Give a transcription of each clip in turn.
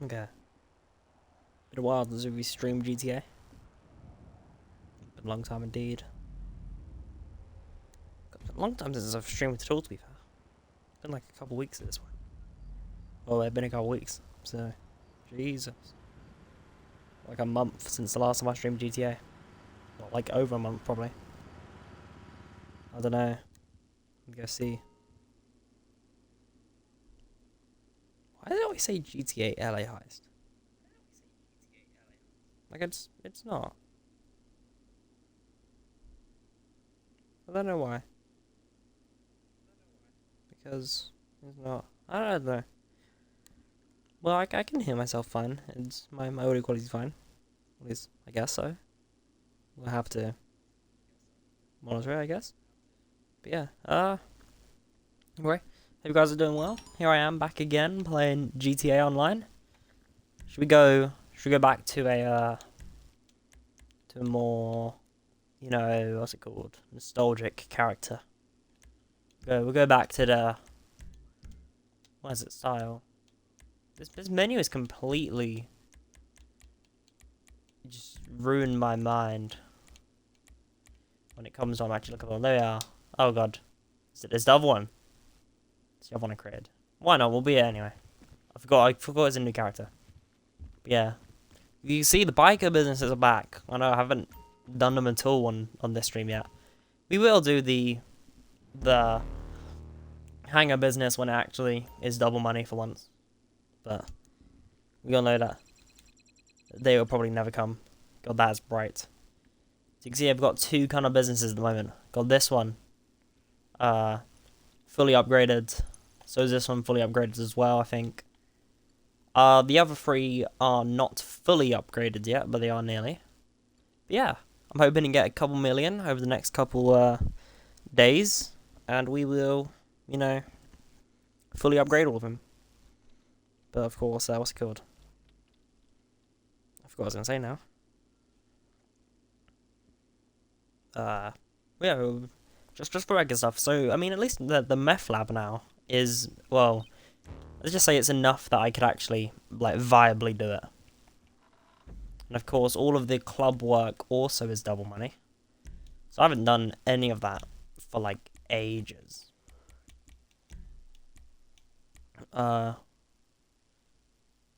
Okay. Been a while since we streamed GTA. Been a long time indeed. Been a long time since I've streamed at all, to be fair. Been like a couple weeks at this point. Well, it's been a couple weeks, so... Jesus. Like a month since the last time I streamed GTA. Well, like over a month, probably. I don't know. Let's go see. Why do they always say GTA LA Heist? Like, it's not. I don't know why. Because it's not. I don't know. Well, I can hear myself fine. It's my audio quality's fine. At least I guess so. We'll have to monitor it, I guess. But yeah. Anyway, hope you guys are doing well. Here I am back again playing GTA Online. Should we go back to a more, you know, what's it called? Nostalgic character. We'll go back to the, what is it, style? This menu is completely just ruined my mind when it comes on actually looking on. There we are. Oh god. It's the other one. It's the other one I created. Why not? We'll be it anyway. I forgot it's a new character. But yeah. You see the biker businesses are back. I know I haven't done them at all on this stream yet. We will do the hangar business when it actually is double money for once. But we all know that they will probably never come. God, that's bright. So you can see I've got two kind of businesses at the moment. Got this one, fully upgraded. So is this one fully upgraded as well, I think. The other three are not fully upgraded yet, but they are nearly. But yeah, I'm hoping to get a couple million over the next couple days, and we will, you know, fully upgrade all of them. But of course, what's it called? I forgot what I was gonna say now. Yeah, just for regular stuff. So I mean, at least the meth lab now is, well, let's just say it's enough that I could actually like viably do it. And of course, all of the club work also is double money. So I haven't done any of that for like ages.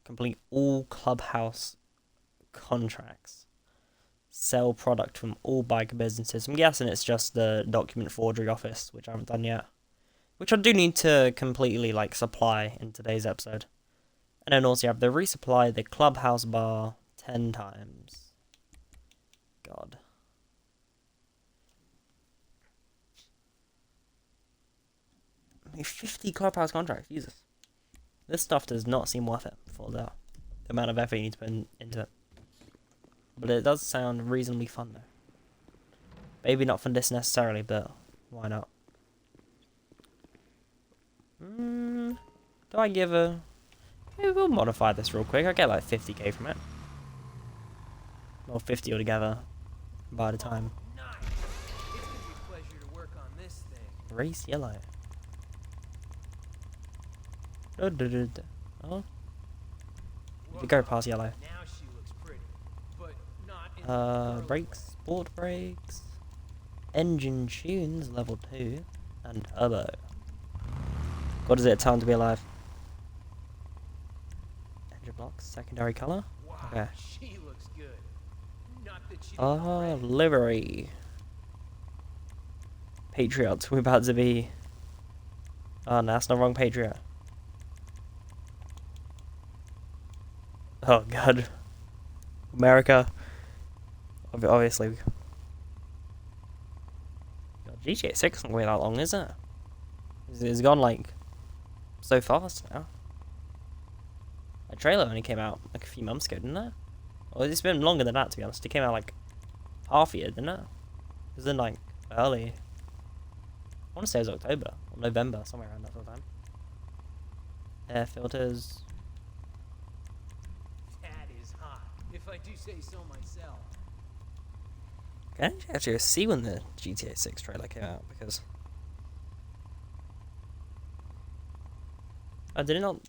Complete all clubhouse contracts. Sell product from all biker businesses. I'm guessing it's just the document forgery office, which I haven't done yet. Which I do need to completely like supply in today's episode. And then also you have the resupply the clubhouse bar 10 times. God. I mean, 50 clubhouse contracts, Jesus. This stuff does not seem worth it for the amount of effort you need to put into it. But it does sound reasonably fun though. Maybe not for this necessarily, but why not? Do I give a... Maybe we'll modify this real quick. I get like 50k from it. Or 50 altogether by the time. Race yellow. Oh. We go past yellow. Brakes, sport brakes, engine tunes, level 2, and turbo. What is it, time to be alive? Engine blocks, secondary color. Okay. Livery. Patriots, we're about to be... Oh, no, that's the wrong Patriot. Oh, God. America. Obviously. God, GTA 6 isn't wait that long, is it? It's gone, like, so fast now. The trailer only came out, like, a few months ago, didn't it? Well, it's been longer than that, to be honest. It came out, like, half a year, didn't it? It was in, like, early... I want to say it was October, or November, somewhere around that sort of time. Air filters... If I do say so myself. I didn't actually see when the GTA 6 trailer came out because I did not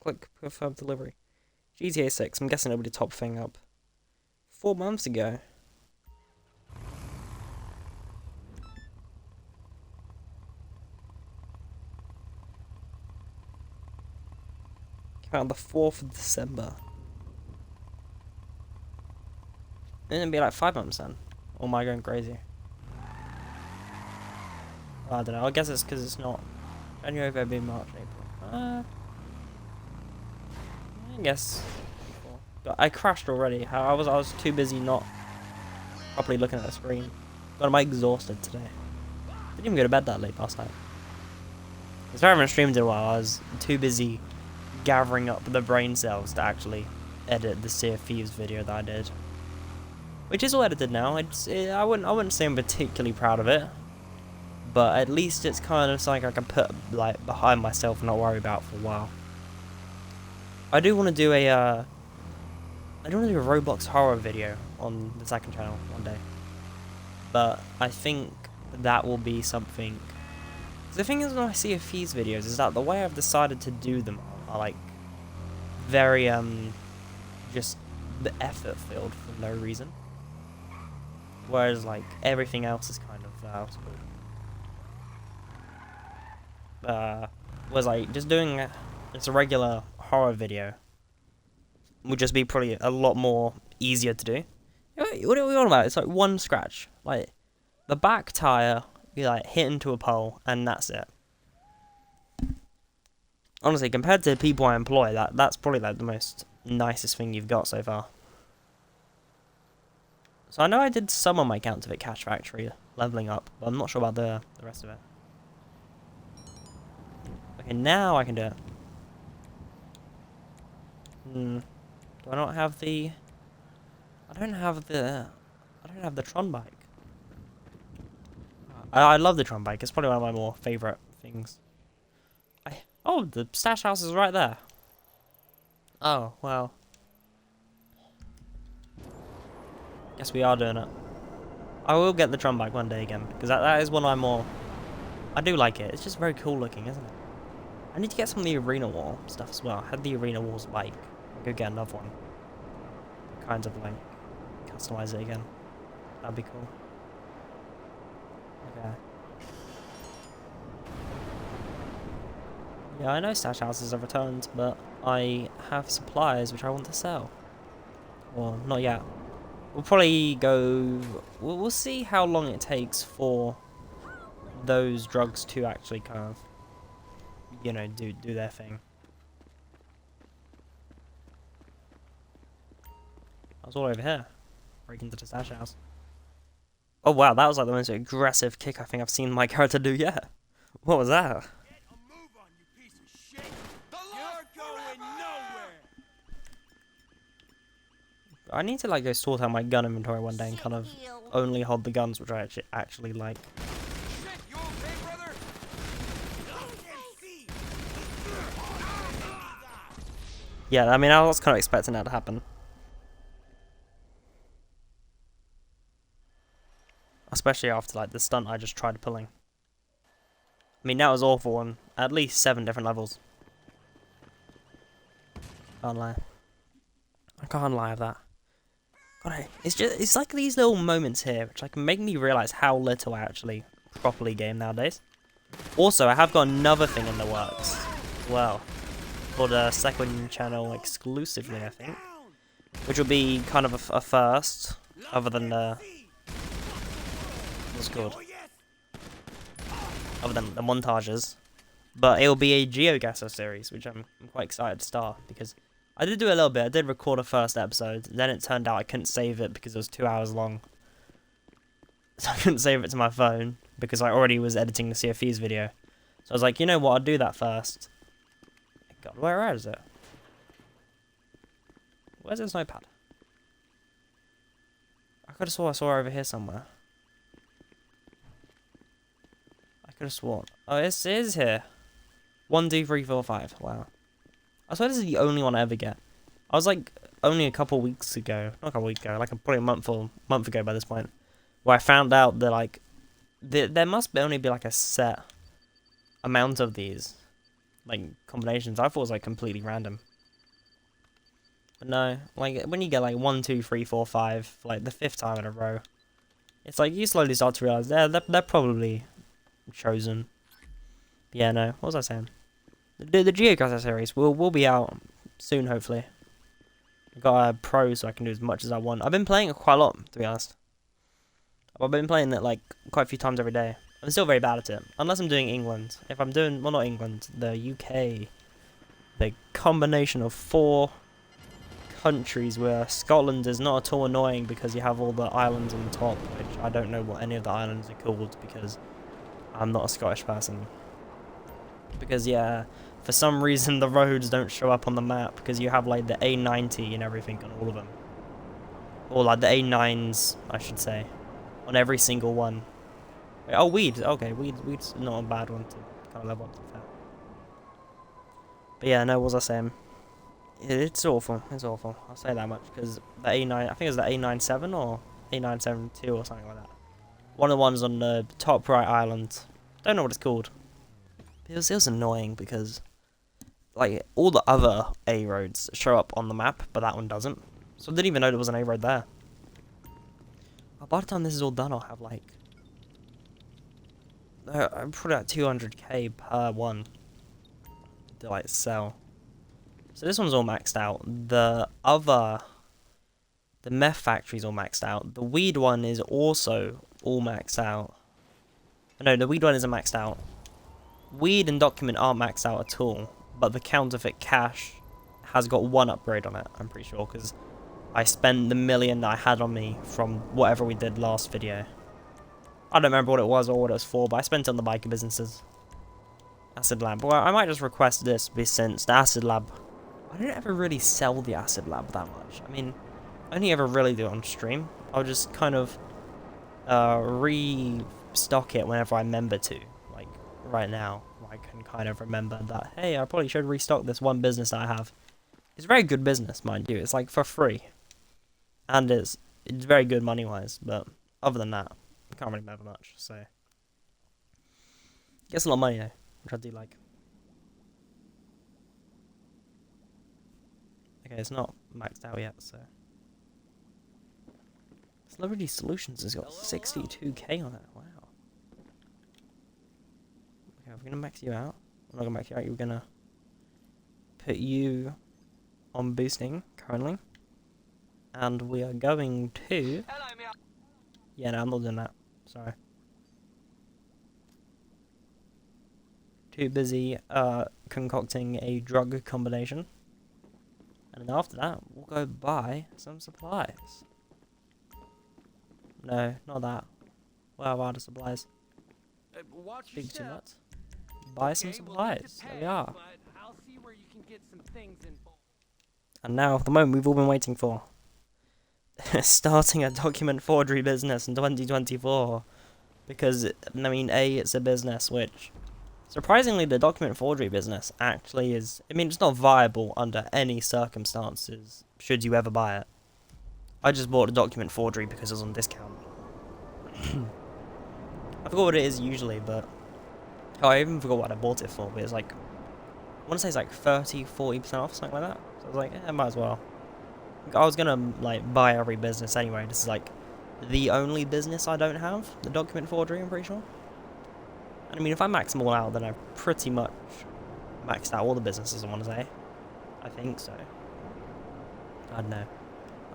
click confirm delivery. GTA 6, I'm guessing it'll be the top thing up. 4 months ago. Came out on the 4th of December. Then it'd be like 5 months then. Or am I going crazy? I don't know, I guess it's because it's not January, February, March, April. I guess. But I crashed already. I was too busy not properly looking at the screen. God, am I exhausted today? Didn't even go to bed that late last night. Because I haven't streamed in a while. I was too busy gathering up the brain cells to actually edit the Sea of Thieves video that I did, which is all edited now. I wouldn't say I'm particularly proud of it, but at least it's kind of something I can put like behind myself and not worry about for a while. I do want to do a Roblox horror video on the second channel one day, but I think that will be something. The thing is, when I see a Thieves videos, is that the way I've decided to do them are like very just the effort filled for no reason, whereas like everything else is kind of was like just doing it's a regular horror video would just be probably a lot more easier to do. What are we on about? It's like one scratch, like the back tire, you like hit into a pole, and that's it. Honestly, compared to people I employ, that's probably like the most nicest thing you've got so far. So I know I did some on my Counterfeit Cash Factory leveling up, but I'm not sure about the rest of it. Okay, now I can do it. Do I not have the... I don't have the Tron bike. I love the Tron bike. It's probably one of my more favourite things. Oh, the stash house is right there. Oh, well. Guess we are doing it. I will get the Tron bike one day again, because that is one I'm more... I do like it. It's just very cool looking, isn't it? I need to get some of the arena wall stuff as well. I had the arena walls bike. I'll go get another one. Kind of like customize it again. That'd be cool. Okay. Yeah, I know stash houses are returned, but I have supplies which I want to sell. Well, not yet. We'll probably go... We'll see how long it takes for those drugs to actually kind of, you know, do their thing. I was all over here. Break into the stash house. Oh wow, that was like the most aggressive kick I think I've seen my character do yet. What was that? I need to like go sort out my gun inventory one day and kind of only hold the guns which I actually like. Yeah, I mean I was kind of expecting that to happen. Especially after like the stunt I just tried pulling. I mean that was awful on at least 7 different levels. Can't lie. I can't lie of that. God, it's like these little moments here which like make me realise how little I actually properly game nowadays. Also, I have got another thing in the works as well, called a second channel exclusively, I think, which will be kind of a first, other than what's it called? Other than the montages, but it will be a GeoGuessr series, which I'm quite excited to start because. I did do a little bit. I did record a first episode. Then it turned out I couldn't save it because it was 2 hours long. So I couldn't save it to my phone because I already was editing the Sea of Thieves video. So I was like, you know what? I'll do that first. God, where is it? Where's this notepad? I could have sworn I saw it over here somewhere. I could have sworn. Oh, it is here. 1, 2, 3, 4, 5. Wow. I swear this is the only one I ever get. I was like, only a couple weeks ago, not a couple weeks ago, like probably a month ago by this point, where I found out that like, there must only be like a set amount of these, like, combinations. I thought it was like completely random. But no, like, when you get, like, 1, 2, 3, 4, 5, like, the 5th time in a row, it's like, you slowly start to realise they're probably chosen. But yeah, no, what was I saying? The Geocacher series will be out soon, hopefully. I've got a pro, so I can do as much as I want. I've been playing it quite a lot, to be honest. I've been playing it, like, quite a few times every day. I'm still very bad at it, unless I'm doing England. If I'm doing, well, not England, the UK. The combination of 4 countries where Scotland is not at all annoying because you have all the islands on the top, which I don't know what any of the islands are called because I'm not a Scottish person. Because, yeah, for some reason the roads don't show up on the map because you have, like, the A90 and everything on all of them. Or, like, the A9s, I should say, on every single one. Wait, oh, weed. Okay, weed's not a bad one to kind of level up, to be fair. But yeah, no, what was I saying? It's awful. It's awful. I'll say that much because the A9, I think it's the A97 or A972 or something like that. One of the ones on the top right island. Don't know what it's called. It was annoying because, like, all the other A roads show up on the map, but that one doesn't. So I didn't even know there was an A road there. By the time this is all done, I'll have, like, I'm probably at 200k per one to, like, sell. So this one's all maxed out. The meth factory's all maxed out. The weed one is also all maxed out. No, the weed one isn't maxed out. Weed and document aren't maxed out at all, but the counterfeit cash has got 1 upgrade on it, I'm pretty sure, because I spent the million that I had on me from whatever we did last video. I don't remember what it was or what it was for, but I spent it on the biker businesses. Acid Lab. Well, I might just request this, since the Acid Lab, I don't ever really sell the Acid Lab that much. I mean, I only ever really do it on stream. I'll just kind of restock it whenever I remember to. Like, right now, I can kind of remember that, hey, I probably should restock this one business that I have. It's a very good business, mind you. It's, like, for free. And it's very good money-wise, but other than that, I can't really remember much, so. Gets a lot of money, though, which I do like. Okay, it's not maxed out yet, so. Celebrity Solutions has got 62k on it. Wow. Okay, we're gonna max you out. I'm not gonna max you out. You're gonna put you on boosting currently, and we are going to. Yeah, no, I'm not doing that. Sorry. Too busy concocting a drug combination. And then after that, we'll go buy some supplies. No, not that. Well, other supplies. Big too much. Buy some supplies. There we are. And now, the moment we've all been waiting for. Starting a document forgery business in 2024. Because, I mean, A, it's a business which... Surprisingly, the document forgery business actually is... I mean, it's not viable under any circumstances, should you ever buy it. I just bought a document forgery because it was on discount. I forgot what it is usually, but... Oh, I even forgot what I bought it for, but it's like... I want to say it's like 30-40% off, something like that. So I was like, I might as well. I was gonna, like, buy every business anyway. This is, like, the only business I don't have. The document forgery, I'm pretty sure. And I mean, if I max them all out, then I've pretty much maxed out all the businesses, I want to say. I think so. I don't know.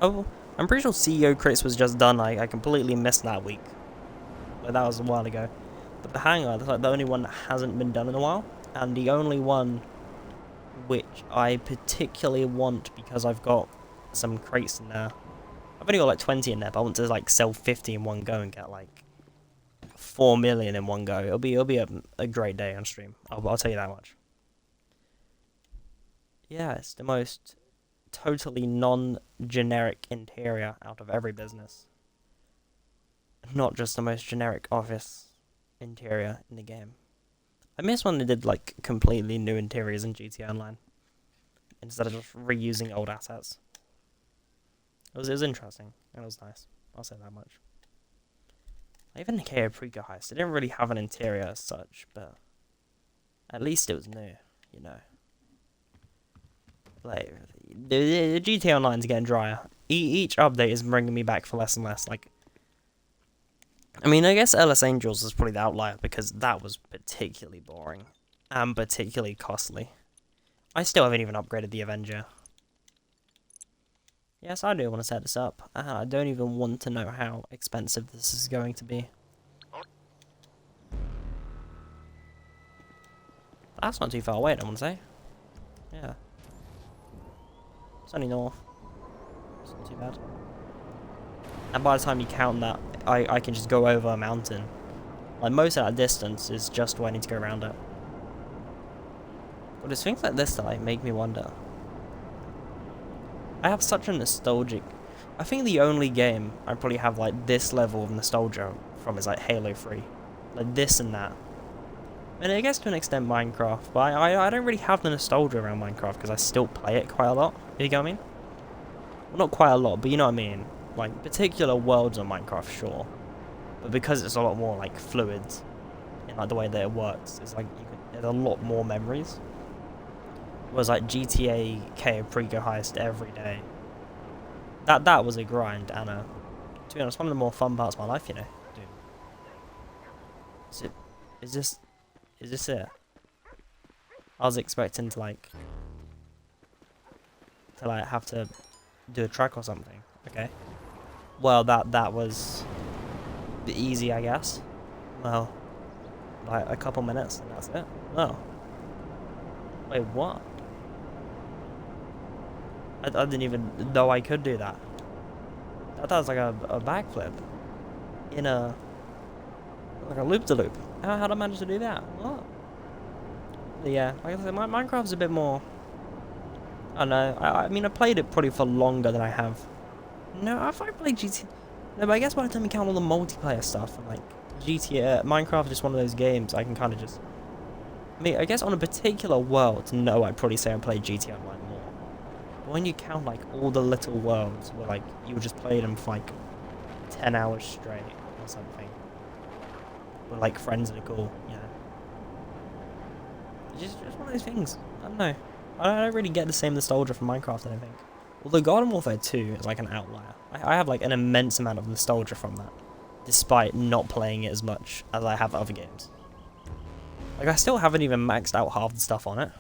Oh, I'm pretty sure CEO Crits was just done. I completely missed that week. But that was a while ago. But the Hangar, that's like the only one that hasn't been done in a while. And the only one which I particularly want because I've got some crates in there. I've only got like 20 in there, but I want to like sell 50 in one go and get like 4 million in one go. It'll be a great day on stream. I'll tell you that much. Yeah, it's the most totally non-generic interior out of every business. Not just the most generic office interior in the game. I miss when they did like completely new interiors in GTA Online instead of just reusing old assets. It was interesting. It was nice. I'll say that much. Even the KO Preco Heist, it didn't really have an interior as such, but at least it was new, you know. Like, the GTA Online is getting drier. Each update is bringing me back for less and less. Like, I mean, I guess LS Angels is probably the outlier because that was particularly boring and particularly costly. I still haven't even upgraded the Avenger. Yes, I do want to set this up. I don't even want to know how expensive this is going to be. That's not too far away, I want to say. Yeah. It's only north. It's not too bad. And by the time you count that, I can just go over a mountain. Like, most of that distance is just where I need to go around it. But it's things like this that like, make me wonder. I have such a nostalgic... I think the only game I probably have like this level of nostalgia from is like Halo 3. Like this and that. And I guess to an extent Minecraft, but I don't really have the nostalgia around Minecraft because I still play it quite a lot. You get what I mean? Well, not quite a lot, but you know what I mean. Like, particular worlds on Minecraft, sure. But because it's a lot more, like, fluid in, like, the way that it works, it's like, there's a lot more memories. Whereas, like, GTA K Preco Heist every day. That was a grind, and, to be honest, one of the more fun parts of my life, you know. Dude. Is this it? I was expecting to, like, have to do a track or something. Okay. Well, that was easy, I guess. Well, like a couple minutes and that's it. Oh. Wait, what? I didn't even know I could do that. That was like a backflip. In a... like a loop-de-loop. How did I manage to do that? What? But yeah, like I said, Minecraft's a bit more... I don't know. I mean, I played it probably for longer than I have. No, I've played GTA... No, but I guess by the time you count all the multiplayer stuff, and like, GTA... Minecraft is just one of those games I can kind of just... I mean, I guess on a particular world, no, I'd probably say I played GTA Online more. But when you count, like, all the little worlds where, like, you would just play them for, like, 10 hours straight or something. With, like, friends that are cool, you know. It's just one of those things. I don't know. I don't really get the same nostalgia from Minecraft, I don't think. Although Garden Warfare 2 is, like, an outlier. I have, like, an immense amount of nostalgia from that. Despite not playing it as much as I have other games. Like, I still haven't even maxed out half the stuff on it.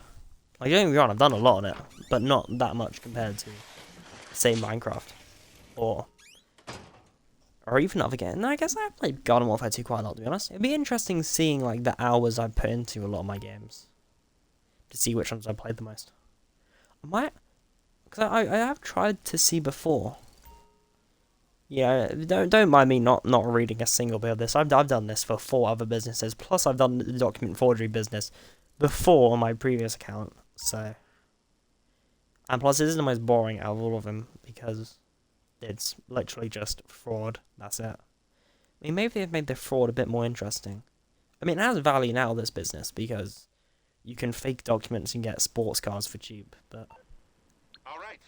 Like, don't get me wrong, I've done a lot on it, but not that much compared to, say, Minecraft. Or even other games. No, I guess I've played Garden Warfare 2 quite a lot, to be honest. It'd be interesting seeing, like, the hours I've put into a lot of my games. To see which ones I played the most. I might... because I have tried to see before. Yeah, don't mind me not reading a single bit of this. I've done this for 4 other businesses, plus I've done the document forgery business before on my previous account, so... And plus, this is the most boring out of all of them, because it's literally just fraud, that's it. I mean, maybe they've made the fraud a bit more interesting. I mean, it has value now, this business, because you can fake documents and get sports cars for cheap, but... Alright.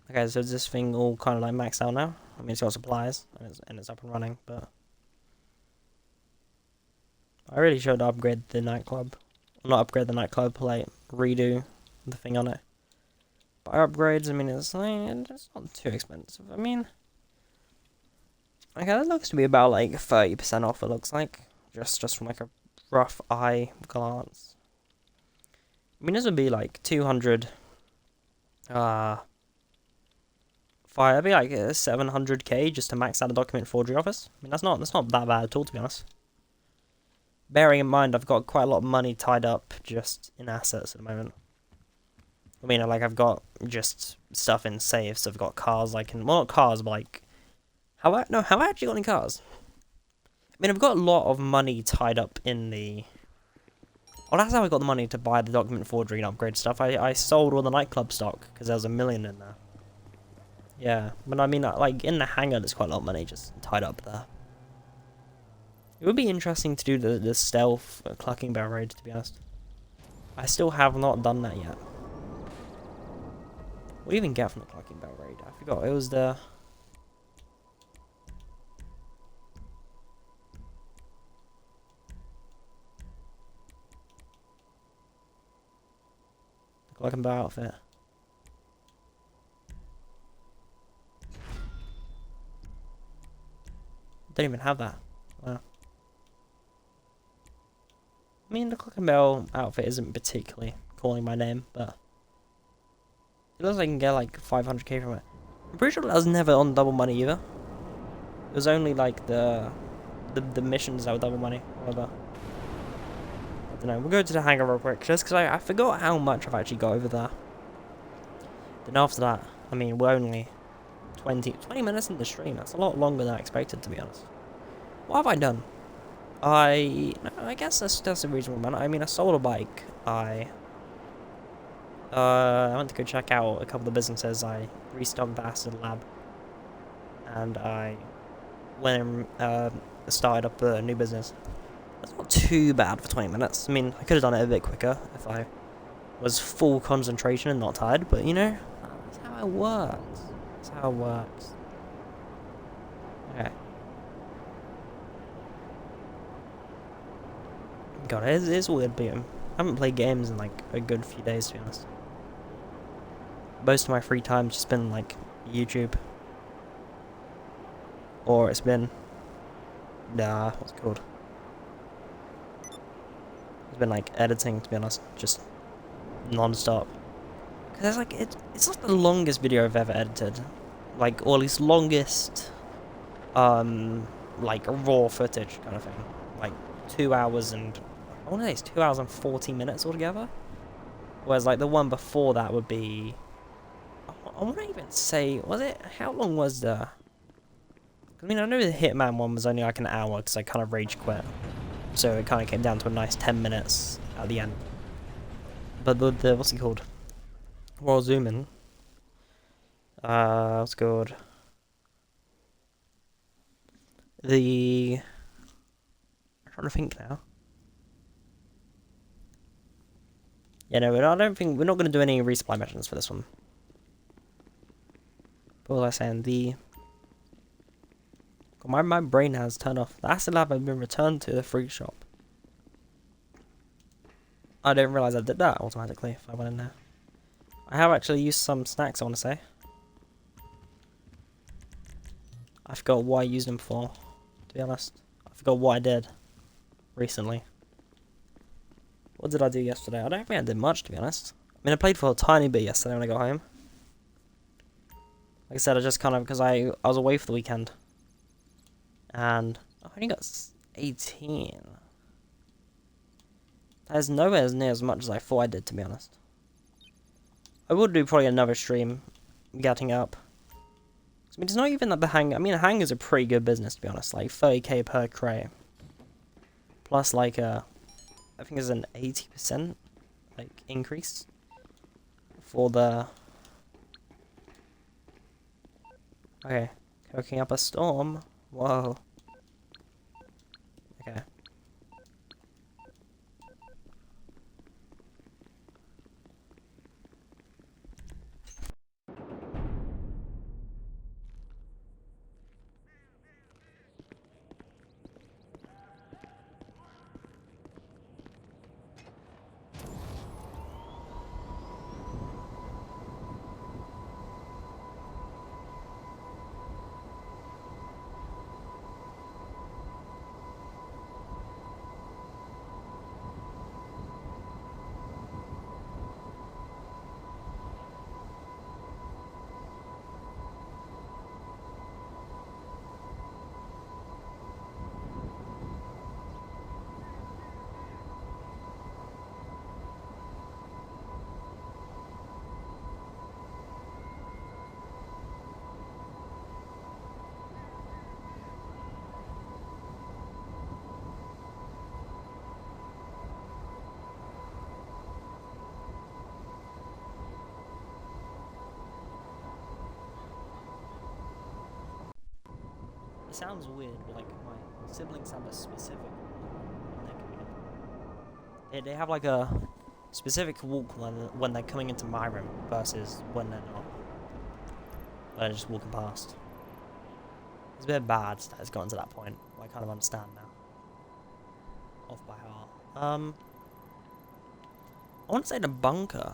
Okay, so is this thing all kind of like maxed out now? I mean, it's got supplies, and it's up and running, but... I really should upgrade the nightclub. Well, not upgrade the nightclub, like, redo the thing on it. But upgrades, I mean, it's not too expensive. I mean... Okay, that looks to be about, like, 30% off, it looks like. Just from, like, a rough eye glance. I mean, this would be, like, 200... It'd be like 700k just to max out a document forgery office. I mean, that's not that bad at all, to be honest. Bearing in mind, I've got quite a lot of money tied up just in assets at the moment. I mean, like, I've got just stuff in safes. I've got cars I can... Well, not cars, but, like... Have I actually got any cars? I mean, I've got a lot of money tied up in the... Well, that's how I got the money to buy the document forgery and upgrade stuff. I sold all the nightclub stock, because there was $1 million in there. Yeah, but I mean, like, in the hangar, there's quite a lot of money just tied up there. It would be interesting to do the stealth clucking bell raid, to be honest. I still have not done that yet. What do you even get from the clucking bell raid? I forgot, it was the... clucking bell outfit. don't even have that. Wow. I mean, the Clock and Bell outfit isn't particularly calling my name, but it looks like I can get like 500k from it. I'm pretty sure that was never on double money either. It was only like the missions that were double money, whatever. I don't know. We'll go to the hangar real quick, just because I forgot how much I've actually got over there. Then after that, I mean, we're only 20 minutes in the stream. That's a lot longer than I expected, to be honest. What have I done? I guess that's a reasonable amount. I mean, I sold a bike. I went to go check out a couple of businesses. I restocked the acid lab, and I went and started up a new business. That's not too bad for 20 minutes. I mean, I could have done it a bit quicker if I was full concentration and not tired, but you know, that's how it works. That's how it works. Okay. God, it's weird, but I haven't played games in like a good few days, to be honest. Most of my free time's just been like YouTube, or it's been what's it called? It's been like editing, to be honest, just non-stop. Cause like it's like the longest video I've ever edited, like, or at least longest, like raw footage kind of thing, like 2 hours and I want to say it's 2 hours and 40 minutes altogether. Whereas like the one before that would be, I want to even say, was it, how long was the, I mean, I know the Hitman one was only like an hour because I kind of rage quit. So it kind of came down to a nice 10 minutes at the end. But the what's it called? Well, zoom in. What's it called? I'm trying to think now. Yeah, no, I don't think, we're not going to do any resupply missions for this one. But what was I saying? My brain has turned off. The acid lab had been returned to the free shop. I didn't realise I did that automatically if I went in there. I have actually used some snacks, I want to say. I forgot what I used them for, to be honest. I forgot what I did recently. What did I do yesterday? I don't think I did much, to be honest. I mean, I played for a tiny bit yesterday when I got home. Like I said, I just kind of, because I was away for the weekend. And I only got 18. That is nowhere near as much as I thought I did, to be honest. I will do probably another stream getting up. I mean, it's not even that the hang. I mean, a hang is a pretty good business, to be honest. Like 30k per crate. Plus, like, I think it's an 80% like increase for the. Okay, cooking up a storm. Whoa. Okay. It sounds weird, but like my siblings have a specific when they're coming in. They have like a specific walk when they're coming into my room versus when they're not. When they're just walking past. It's a bit bad that it's gotten to that point. I kind of understand now. Off by heart. I want to say the bunker.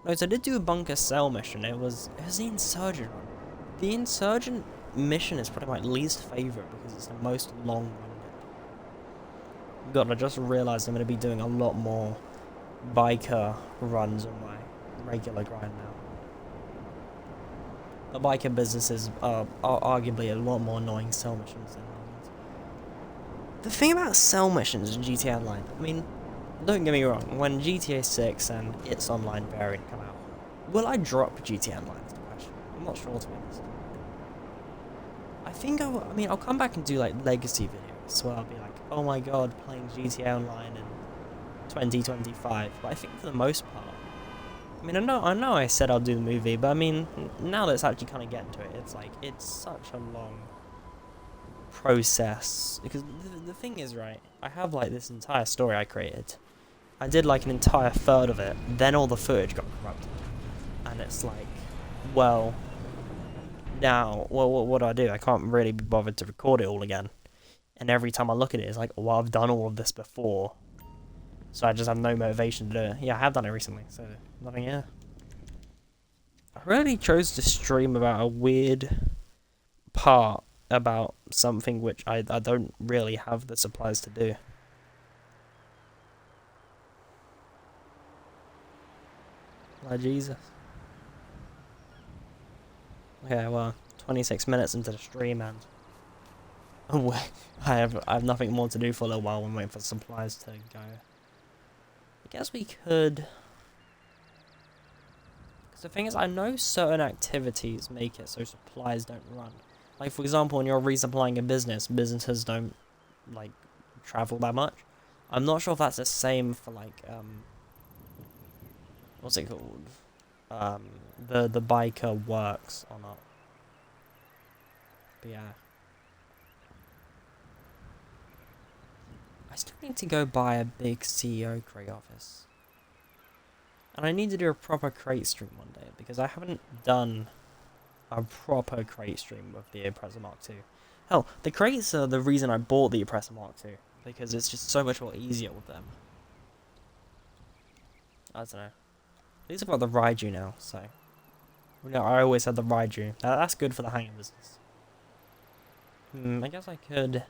No, so I did do a bunker cell mission. It was the Insurgent one. The Insurgent mission is probably my least favourite because it's the most long-winded. God, I just realised I'm going to be doing a lot more biker runs on my regular grind now. The biker businesses are arguably a lot more annoying cell missions than others. The thing about cell missions in GTA Online, I mean, don't get me wrong, when GTA 6 and its online variant come out, will I drop GTA Online is the question. I'm not sure, to be honest. I think I mean, I'll come back and do like legacy videos where I'll be like, oh my god, playing GTA Online in 2025. But I think for the most part, I mean, I know I said I'll do the movie, but I mean, now that it's actually kind of getting to it, it's like, it's such a long process. Because the thing is, right, I have like this entire story I created. I did like an entire third of it, then all the footage got corrupted. And it's like, well, now, what do I do? I can't really be bothered to record it all again. And every time I look at it, it's like, well, I've done all of this before. So I just have no motivation to do it. Yeah, I have done it recently, so nothing here. I really chose to stream about a weird part about something which I don't really have the supplies to do. My Jesus. Okay, well, 26 minutes into the stream and I have nothing more to do for a little while when waiting for supplies to go. I guess we could... Because the thing is, I know certain activities make it so supplies don't run. Like, for example, when you're resupplying a business, businesses don't, like, travel that much. I'm not sure if that's the same for, like, what's it called? The biker works or not. But yeah. I still need to go buy a big CEO crate office. And I need to do a proper crate stream one day, because I haven't done a proper crate stream with the Oppressor Mark II. Hell, the crates are the reason I bought the Oppressor Mark II, because it's just so much more easier with them. I don't know. At least I've got the Raiju now, so... You know, I always had the Raiju. That's good for the hanging business. I guess I could...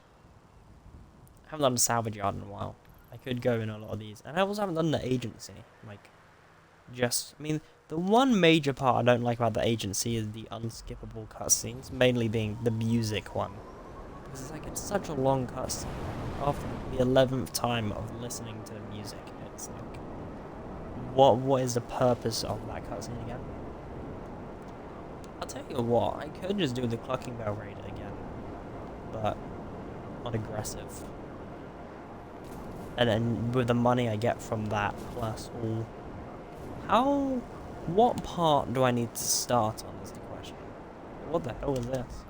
I haven't done the salvage yard in a while. I could go in a lot of these. And I also haven't done the agency. Like, just... I mean, the one major part I don't like about the agency is the unskippable cutscenes. Mainly being the music one. Because it's like, it's such a long cutscene. After the 11th time of listening to the music, it's like... What is the purpose of that cutscene again? I'll tell you what, I could just do the Clucking Bell raid again. But... not aggressive. And then with the money I get from that, plus all... What part do I need to start on is the question. What the hell is this?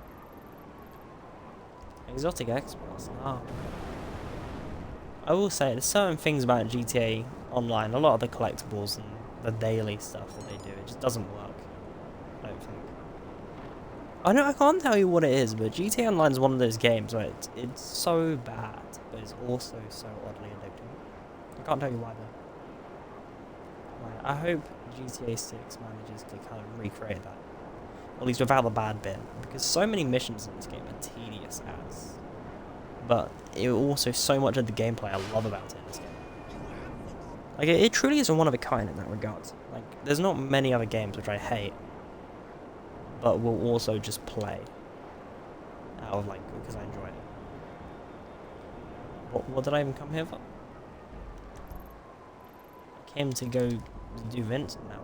Exotic exports? Ah. I will say, there's certain things about GTA Online, a lot of the collectibles and the daily stuff that they do, it just doesn't work. I don't think. I can't tell you what it is, but GTA Online is one of those games where it's so bad, but it's also so oddly addicting. I can't tell you why though. Right, I hope GTA 6 manages to kind of recreate that. Or at least without the bad bit, because so many missions in this game are tedious as. But it also so much of the gameplay I love about it in this game. Like, it truly is a one of a kind in that regard. Like, there's not many other games which I hate, but will also just play out of, like, because I enjoy it. What did I even come here for? I came to go do Vincent now.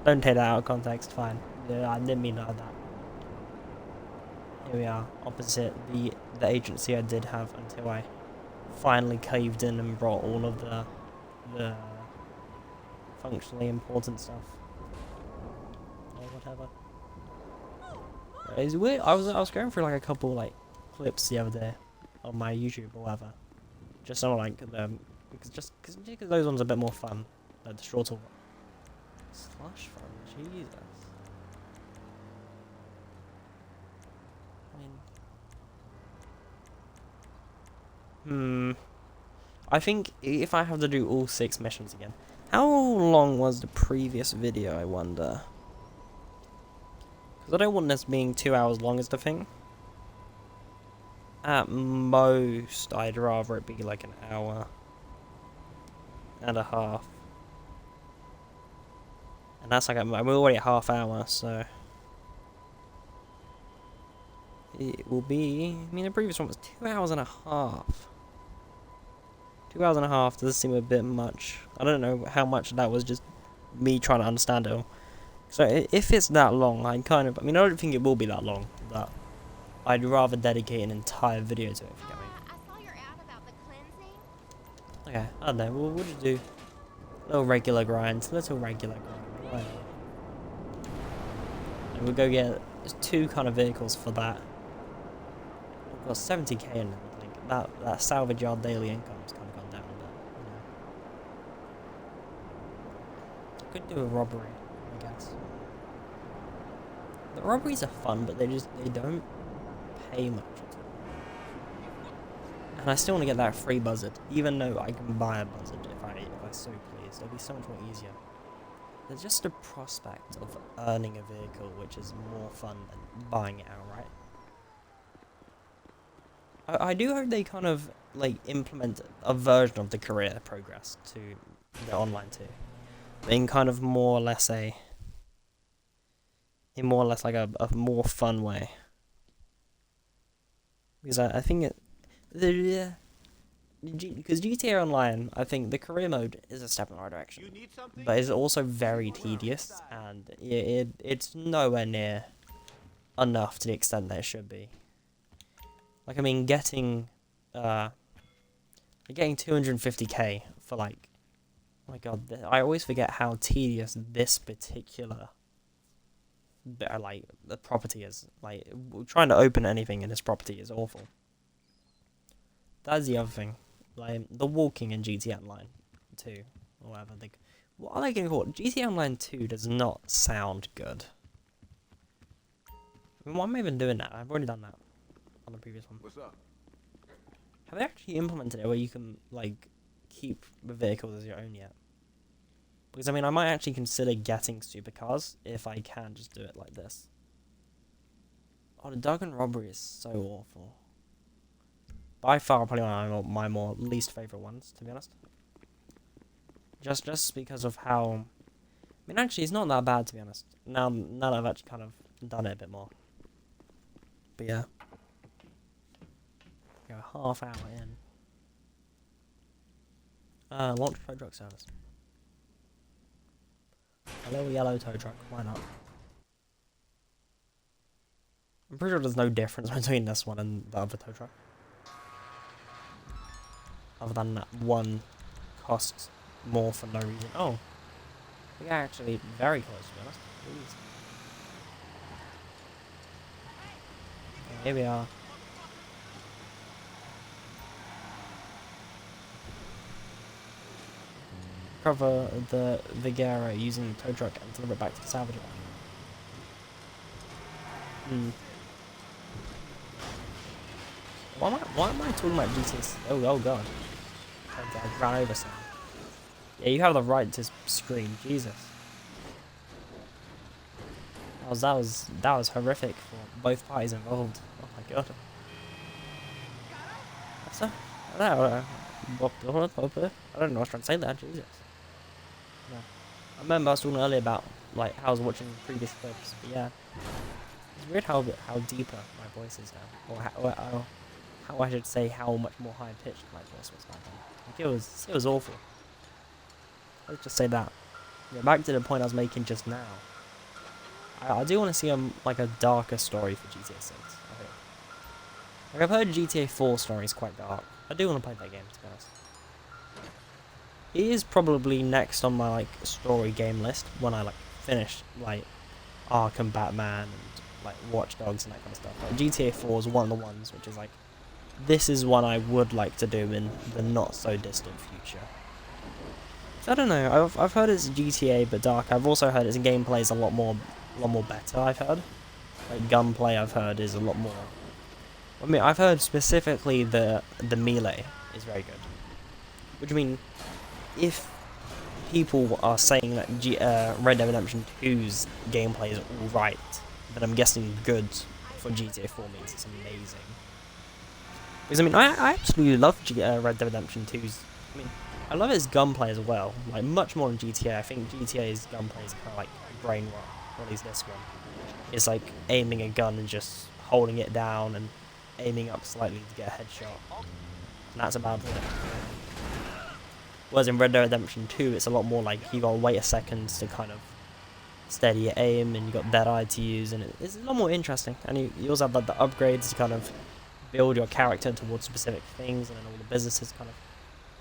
Don't take that out of context, fine. Yeah, I didn't mean to have that. Here we are, opposite the agency I did have until I finally caved in and brought all of the functionally important stuff. Or whatever. It's weird. I was going through like a couple like clips the other day on my YouTube or whatever. Just on like because those ones are a bit more fun. Like the shorter one. Slush fun, Jesus. I think if I have to do all 6 missions again. How long was the previous video, I wonder? Because I don't want this being 2 hours long is the thing. At most, I'd rather it be like an hour and a half. And that's like, I'm already at half hour, so... It will be... I mean, the previous one was 2 hours and a half. 2 hours and a half does seem a bit much. I don't know how much of that was just me trying to understand it all. So if it's that long, I mean, I don't think it will be that long, but I'd rather dedicate an entire video to it, if you get me. I saw your ad about the cleansing. Okay, I don't know, we'll just do little regular grinds, little regular grind, whatever. And we'll go get just 2 kind of vehicles for that. We've got 70k in it, I think. That salvage yard daily income's kind of gone down a bit, you know. I could do a robbery, I guess. The robberies are fun, but they don't pay much at all. And I still want to get that free buzzard, even though I can buy a buzzard if I so please. It'll be so much more easier. There's just a prospect of earning a vehicle which is more fun than buying it outright. I do hope they kind of like implement a version of the career progress to the online too, in kind of more or less like a more fun way. Because I think because GTA Online, I think the career mode is a step in the right direction, but it's also very tedious, and it's nowhere near enough to the extent that it should be. Like, I mean, getting 250k for like, oh my god, I always forget how tedious this particular like the property is. Like, trying to open anything in this property is awful. That's the other thing. Like, the walking in GTA Online 2, or whatever. What are they going to call it? GTA Online 2 does not sound good. I mean, why am I even doing that? I've already done that on the previous one. What's up? Have they actually implemented it where you can, like, keep the vehicles as your own yet? Because, I mean, I might actually consider getting supercars if I can just do it like this. Oh, the Duggan robbery is so awful. By far, probably my more least favourite ones, to be honest. Just because of how... I mean, actually, it's not that bad, to be honest. Now that I've actually kind of done it a bit more. But yeah. Go half hour in. Launch tow truck service. A little yellow tow truck, why not? I'm pretty sure there's no difference between this one and the other tow truck. Other than that one costs more for no reason. Oh, we are actually very close, to be honest. Jeez. Okay, here we are. Cover the Vigera using the tow truck and deliver it back to the salvage yard. Why am I talking about GTA? Oh god. I ran over some. Yeah, you have the right to scream, Jesus. That was horrific for both parties involved. Oh my god. What's that? I don't know what I was trying to say there, Jesus. Yeah. I remember I was talking earlier about like how I was watching previous clips, but yeah. It's weird how deeper my voice is now. Or how I should say how much more high pitched my voice was back then. Like, it was awful. Let's just say that. Yeah, back to the point I was making just now. I do want to see a darker story for GTA 6. I think. Like, I've heard GTA 4 story is quite dark. I do want to play that game, to be honest. It is probably next on my like story game list when I like finish like Arkham, Batman, and like Watch Dogs and that kind of stuff. Like, GTA 4 is one of the ones which is like, this is one I would like to do in the not so distant future. So I don't know. I've heard it's GTA but dark. I've also heard its gameplay is a lot more better. I've heard, like, gunplay. I've heard is a lot more. I mean, I've heard specifically the melee is very good. Which I mean, if people are saying that Red Dead Redemption 2's gameplay is alright, but I'm guessing good for GTA 4 means it's amazing. Because I mean, I absolutely love Red Dead Redemption 2's. I mean, I love its gunplay as well, like much more than GTA. I think GTA's gunplay is kind of like brain rot, or at least this one. It's like aiming a gun and just holding it down and aiming up slightly to get a headshot. And that's about it. Whereas in Red Dead Redemption 2, it's a lot more like you gotta wait a second to kind of steady your aim, and you got Dead Eye to use, and it's a lot more interesting. And you also have like the upgrades to kind of build your character towards specific things, and then all the businesses kind of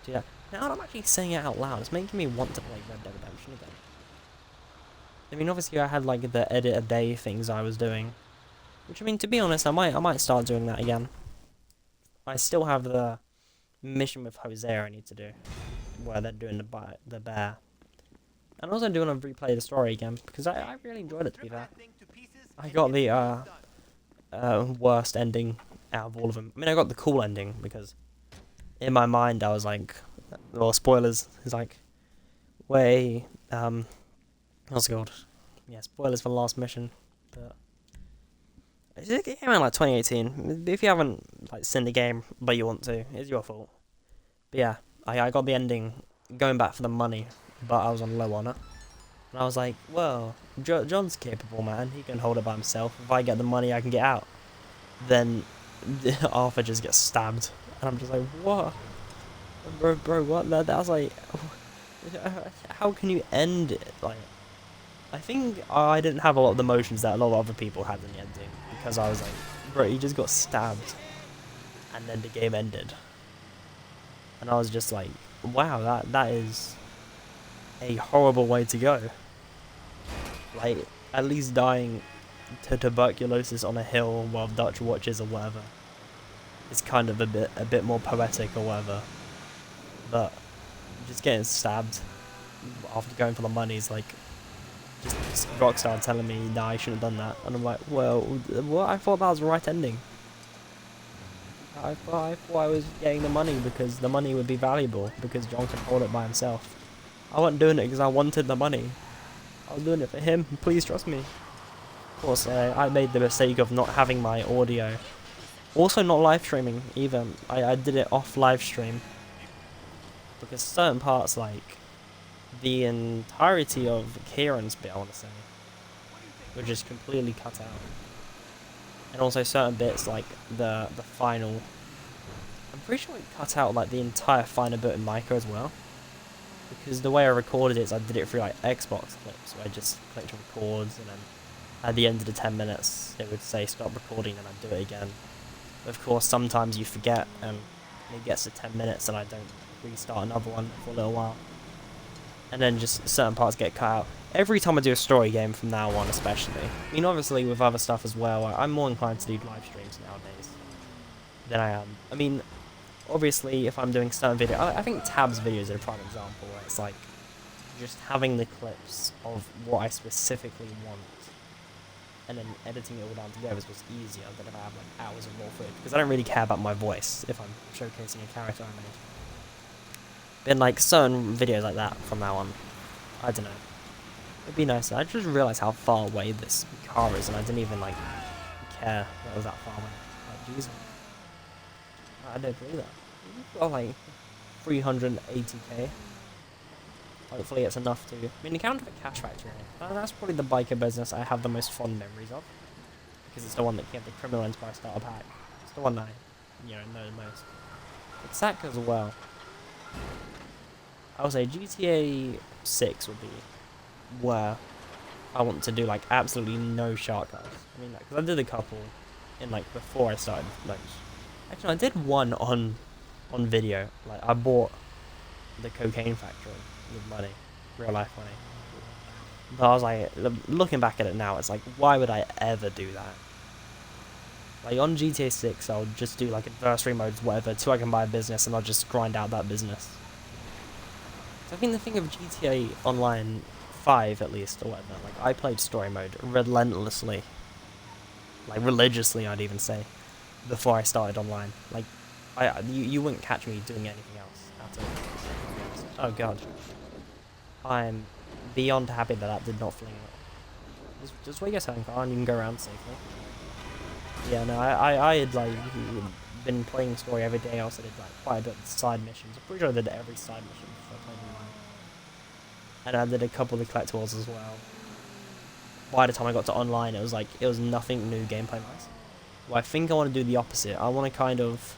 do that. Now that I'm actually saying it out loud, it's making me want to play Red Dead Redemption again. I mean, obviously I had like the edit a day things I was doing, which I mean, to be honest, I might start doing that again. I still have the mission with Hosea I need to do, where they're doing the bear. And also do want to replay the story again, because I really enjoyed it, to be fair. I got the worst ending out of all of them. I mean, I got the cool ending, because in my mind I was like, well, spoilers, it's like, what's it called? Yeah, spoilers for the last mission. But it came out like 2018. If you haven't like seen the game, but you want to, it's your fault. But yeah, I got the ending, going back for the money, but I was on low on it. And I was like, well, John's capable, man. He can hold it by himself. If I get the money, I can get out. Then Arthur just gets stabbed. And I'm just like, what? Bro, what? That was like, how can you end it? Like, I think I didn't have a lot of the emotions that a lot of other people had in the ending. Because I was like, bro, he just got stabbed. And then the game ended. And I was just like, wow, that is a horrible way to go. Like, at least dying to tuberculosis on a hill while Dutch watches or whatever is kind of a bit more poetic or whatever. But just getting stabbed after going for the money is like just Rockstar telling me, nah, I shouldn't have done that. And I'm like, well, what? I thought that was the right ending. I thought I was getting the money because the money would be valuable, because John can hold it by himself. I wasn't doing it because I wanted the money. I was doing it for him. Please trust me. Of course, I made the mistake of not having my audio. Also not live streaming either. I did it off live stream. Because certain parts, like the entirety of Kieran's bit, I want to say, were just completely cut out. And also certain bits, like the final, I'm pretty sure it cut out like the entire final bit in Micah as well. Because the way I recorded it is I did it through like Xbox clips, where I just clicked record, and then at the end of the 10 minutes it would say stop recording, and I'd do it again. But of course sometimes you forget, and it gets to 10 minutes and I don't restart another one for a little while. And then just certain parts get cut out. Every time I do a story game from now on, especially. I mean, obviously with other stuff as well, I'm more inclined to do live streams nowadays than I am. I mean, obviously if I'm doing certain video, I think Tab's videos are a prime example, where it's like just having the clips of what I specifically want, and then editing it all down together is just easier than if I have like hours of raw footage, because I don't really care about my voice if I'm showcasing a character I made. But in like certain videos like that from now on, I don't know, it'd be nice. I just realised how far away this car is, and I didn't even like care that it was that far away. Like, jeez, I don't believe that. We've got like 380k. Hopefully it's enough to... I mean, account for Cash Factory. That's probably the biker business I have the most fond memories of. Because it's the one that gave the Criminal Enterprise starter pack. It's the one that I, know the most. But Sack as well. I would say GTA 6 would be where I want to do like absolutely no shark cars. I mean, because I did a couple in like before I started. Like, actually, I did one on video. Like, I bought the Cocaine Factory with money, real life money. But I was like, looking back at it now, it's like, why would I ever do that? Like on GTA 6, I'll just do like adversary modes, whatever, till I can buy a business, and I'll just grind out that business. So I think the thing of GTA Online 5, at least, or whatever, like I played story mode relentlessly, like religiously, I'd even say, before I started online. Like, you wouldn't catch me doing anything else at all. Oh god. I'm beyond happy that did not fling up. Just where you selling car and you can go around safely. Yeah, no, I had like been playing the story every day. I also did like quite a bit of side missions. I'm pretty sure I did every side mission before I played online. And I did a couple of the collectibles as well. By the time I got to online, it was nothing new gameplay wise. Well, I think I want to do the opposite. I want to kind of.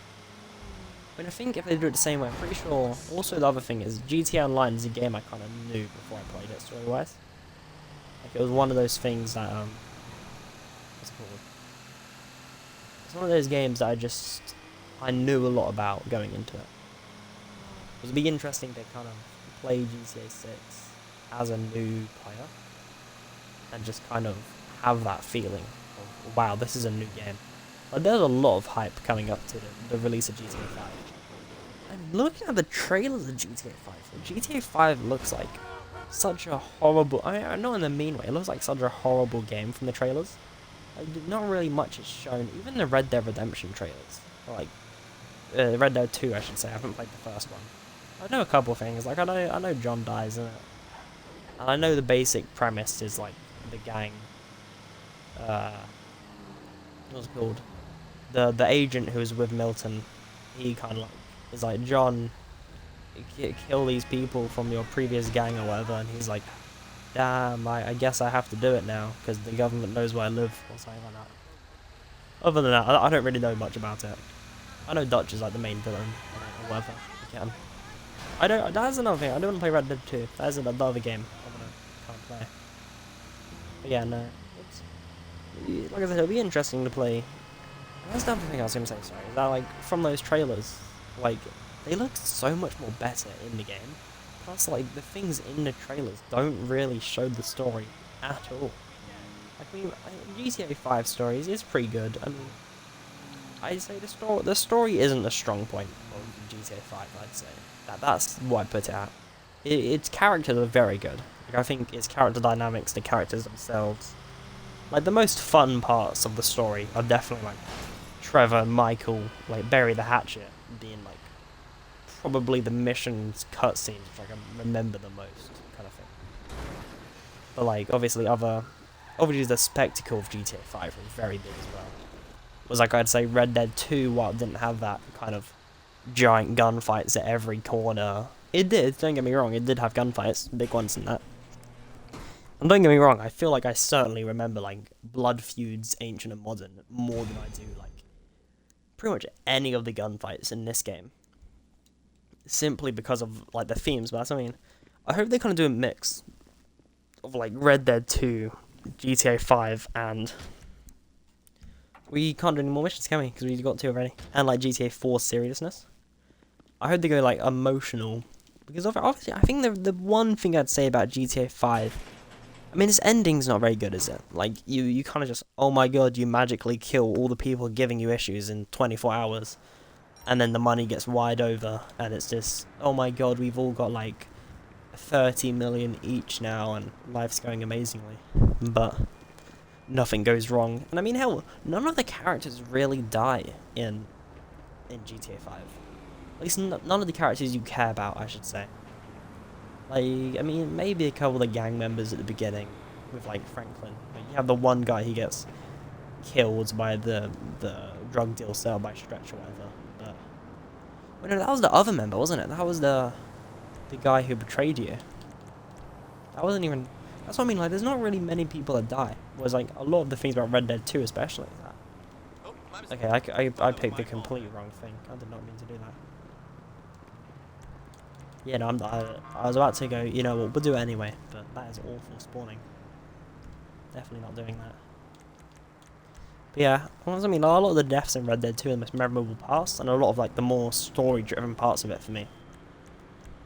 I mean, I think if they do it the same way, I'm pretty sure. Also, the other thing is GTA Online is a game I kind of knew before I played it story wise. Like it was one of those things that what's it called? It's one of those games that I knew a lot about going into it. It would be interesting to kind of play GTA 6 as a new player and just kind of have that feeling of, wow, this is a new game. Like, there's a lot of hype coming up to the release of GTA 5. And looking at the trailers of GTA 5, GTA 5 looks like such a horrible, I mean, not in a mean way, it looks like such a horrible game from the trailers. Like, not really much is shown, even the Red Dead Redemption trailers. Like, Red Dead 2, I should say, I haven't played the first one. I know a couple of things, like, I know John dies in it. And I know the basic premise is, like, the gang, what's it called? The agent who was with Milton, he kind of like, is like, John, kill these people from your previous gang or whatever, and he's like, damn, I guess I have to do it now, because the government knows where I live, or something like that. Other than that, I don't really know much about it. I know Dutch is like the main villain, or whatever, again. That's another thing, I don't want to play Red Dead 2, that is another game I want to kind of play. But yeah, no, it's, like I said, it'll be interesting to play. That's the other thing I was going to say, sorry, is that, like, from those trailers, like, they look so much more better in the game. Plus, like, the things in the trailers don't really show the story at all. I mean, GTA 5 stories is pretty good. I mean, I'd say the story isn't a strong point of GTA 5, I'd say. That's what I'd put it at. Its characters are very good. Like, I think its character dynamics, the characters themselves, like, the most fun parts of the story are definitely, like, Trevor and Michael, like, bury the hatchet, being, like, probably the mission's cutscenes, which I can remember the most, kind of thing. But, like, obviously the spectacle of GTA 5 was very big as well. It was like, I'd say Red Dead 2, while it didn't have that kind of giant gunfights at every corner. It did, don't get me wrong, it did have gunfights, big ones in that. And don't get me wrong, I feel like I certainly remember, like, blood feuds, ancient and modern, more than I do, like, pretty much any of the gunfights in this game. Simply because of, like, the themes, but that's what I mean. I hope they kind of do a mix of, like, Red Dead 2, GTA 5, and we can't do any more missions, can we? Because we've got 2 already. And, like, GTA 4 seriousness. I hope they go, like, emotional. Because, obviously, I think the one thing I'd say about GTA 5, I mean, its ending's not very good, is it? Like, you kind of just, oh my god, you magically kill all the people giving you issues in 24 hours. And then the money gets wide over, and it's just, oh my god, we've all got, like, 30 million each now, and life's going amazingly. But nothing goes wrong. And I mean, hell, none of the characters really die in GTA 5. At least none of the characters you care about, I should say. Like, I mean, maybe a couple of the gang members at the beginning, with, like, Franklin. Like, you have the one guy who gets killed by the drug deal sale by Stretch or whatever. But, well, no, that was the other member, wasn't it? That was the guy who betrayed you. That wasn't even... That's what I mean, like, there's not really many people that die. Whereas, like, a lot of the things about Red Dead 2 especially is that. Okay, I picked the completely wrong thing. I did not mean to do that. Yeah, no, I was about to go, you know what, we'll do it anyway, but that is awful spawning. Definitely not doing that. But yeah, I mean, a lot of the deaths in Red Dead 2 are the most memorable parts, and a lot of, like, the more story-driven parts of it for me.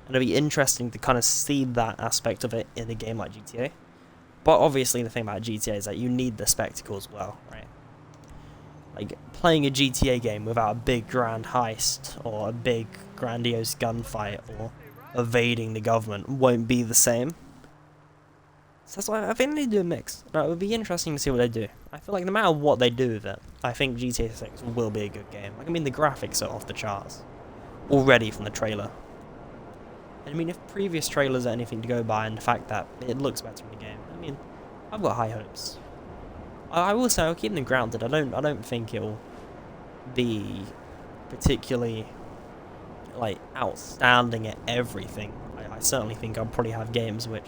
And it'll be interesting to kind of see that aspect of it in a game like GTA. But obviously the thing about GTA is that you need the spectacle as well, right? Like, playing a GTA game without a big grand heist, or a big grandiose gunfight, or evading the government won't be the same. So that's why I think they do a mix. Now, it would be interesting to see what they do. I feel like no matter what they do with it, I think GTA 6 will be a good game. Like, I mean, the graphics are off the charts already from the trailer. And I mean, if previous trailers are anything to go by, and the fact that it looks better in the game, I mean, I've got high hopes. I will say I'll keep them grounded. I don't think it'll be particularly like outstanding at everything. I certainly think I'll probably have games which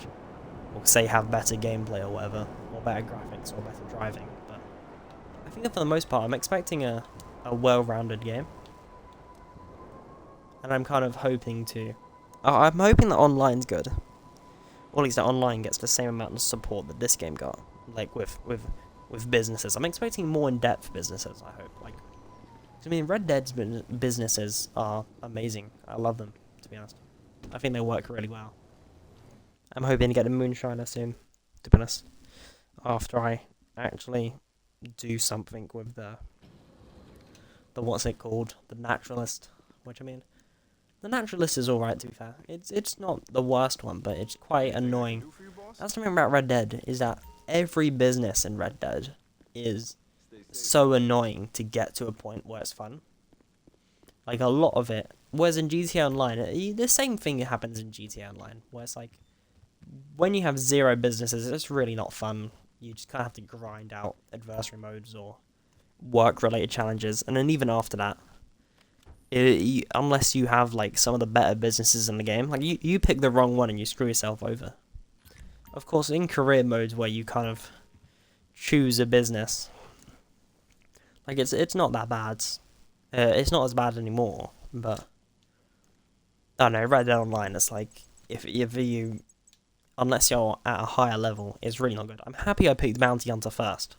will say have better gameplay or whatever, or better graphics or better driving. But I think that for the most part, I'm expecting a well-rounded game, and I'm kind of hoping to. I'm hoping that online's good, or at least that online gets the same amount of support that this game got, like with businesses. I'm expecting more in-depth businesses. I hope, like. I mean, Red Dead's businesses are amazing. I love them, to be honest. I think they work really well. I'm hoping to get a Moonshiner soon, to be honest. After I actually do something with the what's it called? The Naturalist. Which, I mean, the Naturalist is alright, to be fair. It's not the worst one, but it's quite annoying. That's the thing about Red Dead, is that every business in Red Dead is so annoying to get to a point where it's fun. Like, a lot of it. Whereas in GTA Online, the same thing happens in GTA Online, where it's like, when you have 0 businesses, it's really not fun. You just kind of have to grind out adversary modes or work-related challenges, and then even after that, unless you have, like, some of the better businesses in the game, like, you pick the wrong one and you screw yourself over. Of course, in career modes where you kind of choose a business, like, it's not that bad. It's not as bad anymore, but I don't know, Red Dead Online, it's like, if you, unless you're at a higher level, it's really not good. I'm happy I picked Bounty Hunter first.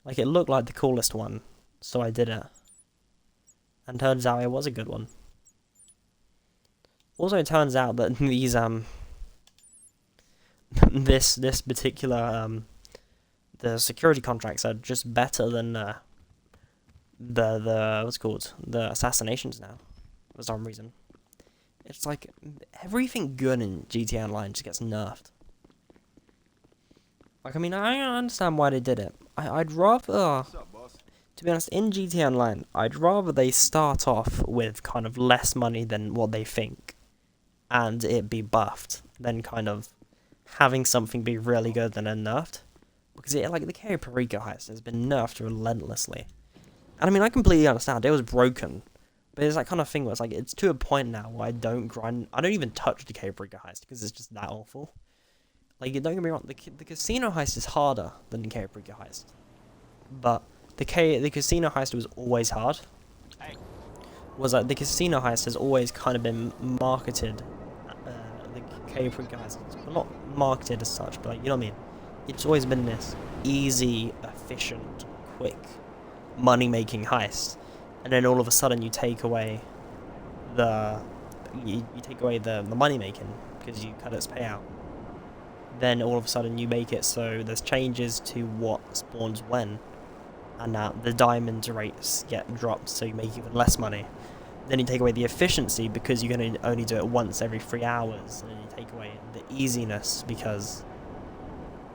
Like, it looked like the coolest one, so I did it. And turns out it was a good one. Also, it turns out that these, this particular, the security contracts are just better than, the what's it called, the assassinations now, for some reason. It's like everything good in GTA Online just gets nerfed. Like, I mean, I understand why they did it. I'd rather, to be honest, in GTA Online, I'd rather they start off with kind of less money than what they think, and it be buffed, than kind of having something be really good and then nerfed. Because like the Cayo Perico heist has been nerfed relentlessly. And I mean, I completely understand, it was broken. But it's that kind of thing where it's like, it's to a point now where I don't even touch the Cayo Perico heist, because it's just that awful. Like, don't get me wrong, the casino heist is harder than the Cayo Perico heist. But the casino heist was always hard. Was like, the casino heist has always kind of been marketed, the Cayo Perico heist, well, not marketed as such, but like, you know what I mean? It's always been this easy, efficient, quick money-making heist, and then all of a sudden you take away the money making because you cut its payout. Then all of a sudden you make it so there's changes to what spawns when, and the diamond rates get dropped, so you make even less money. Then you take away the efficiency because you can only do it once every 3 hours, and then you take away the easiness because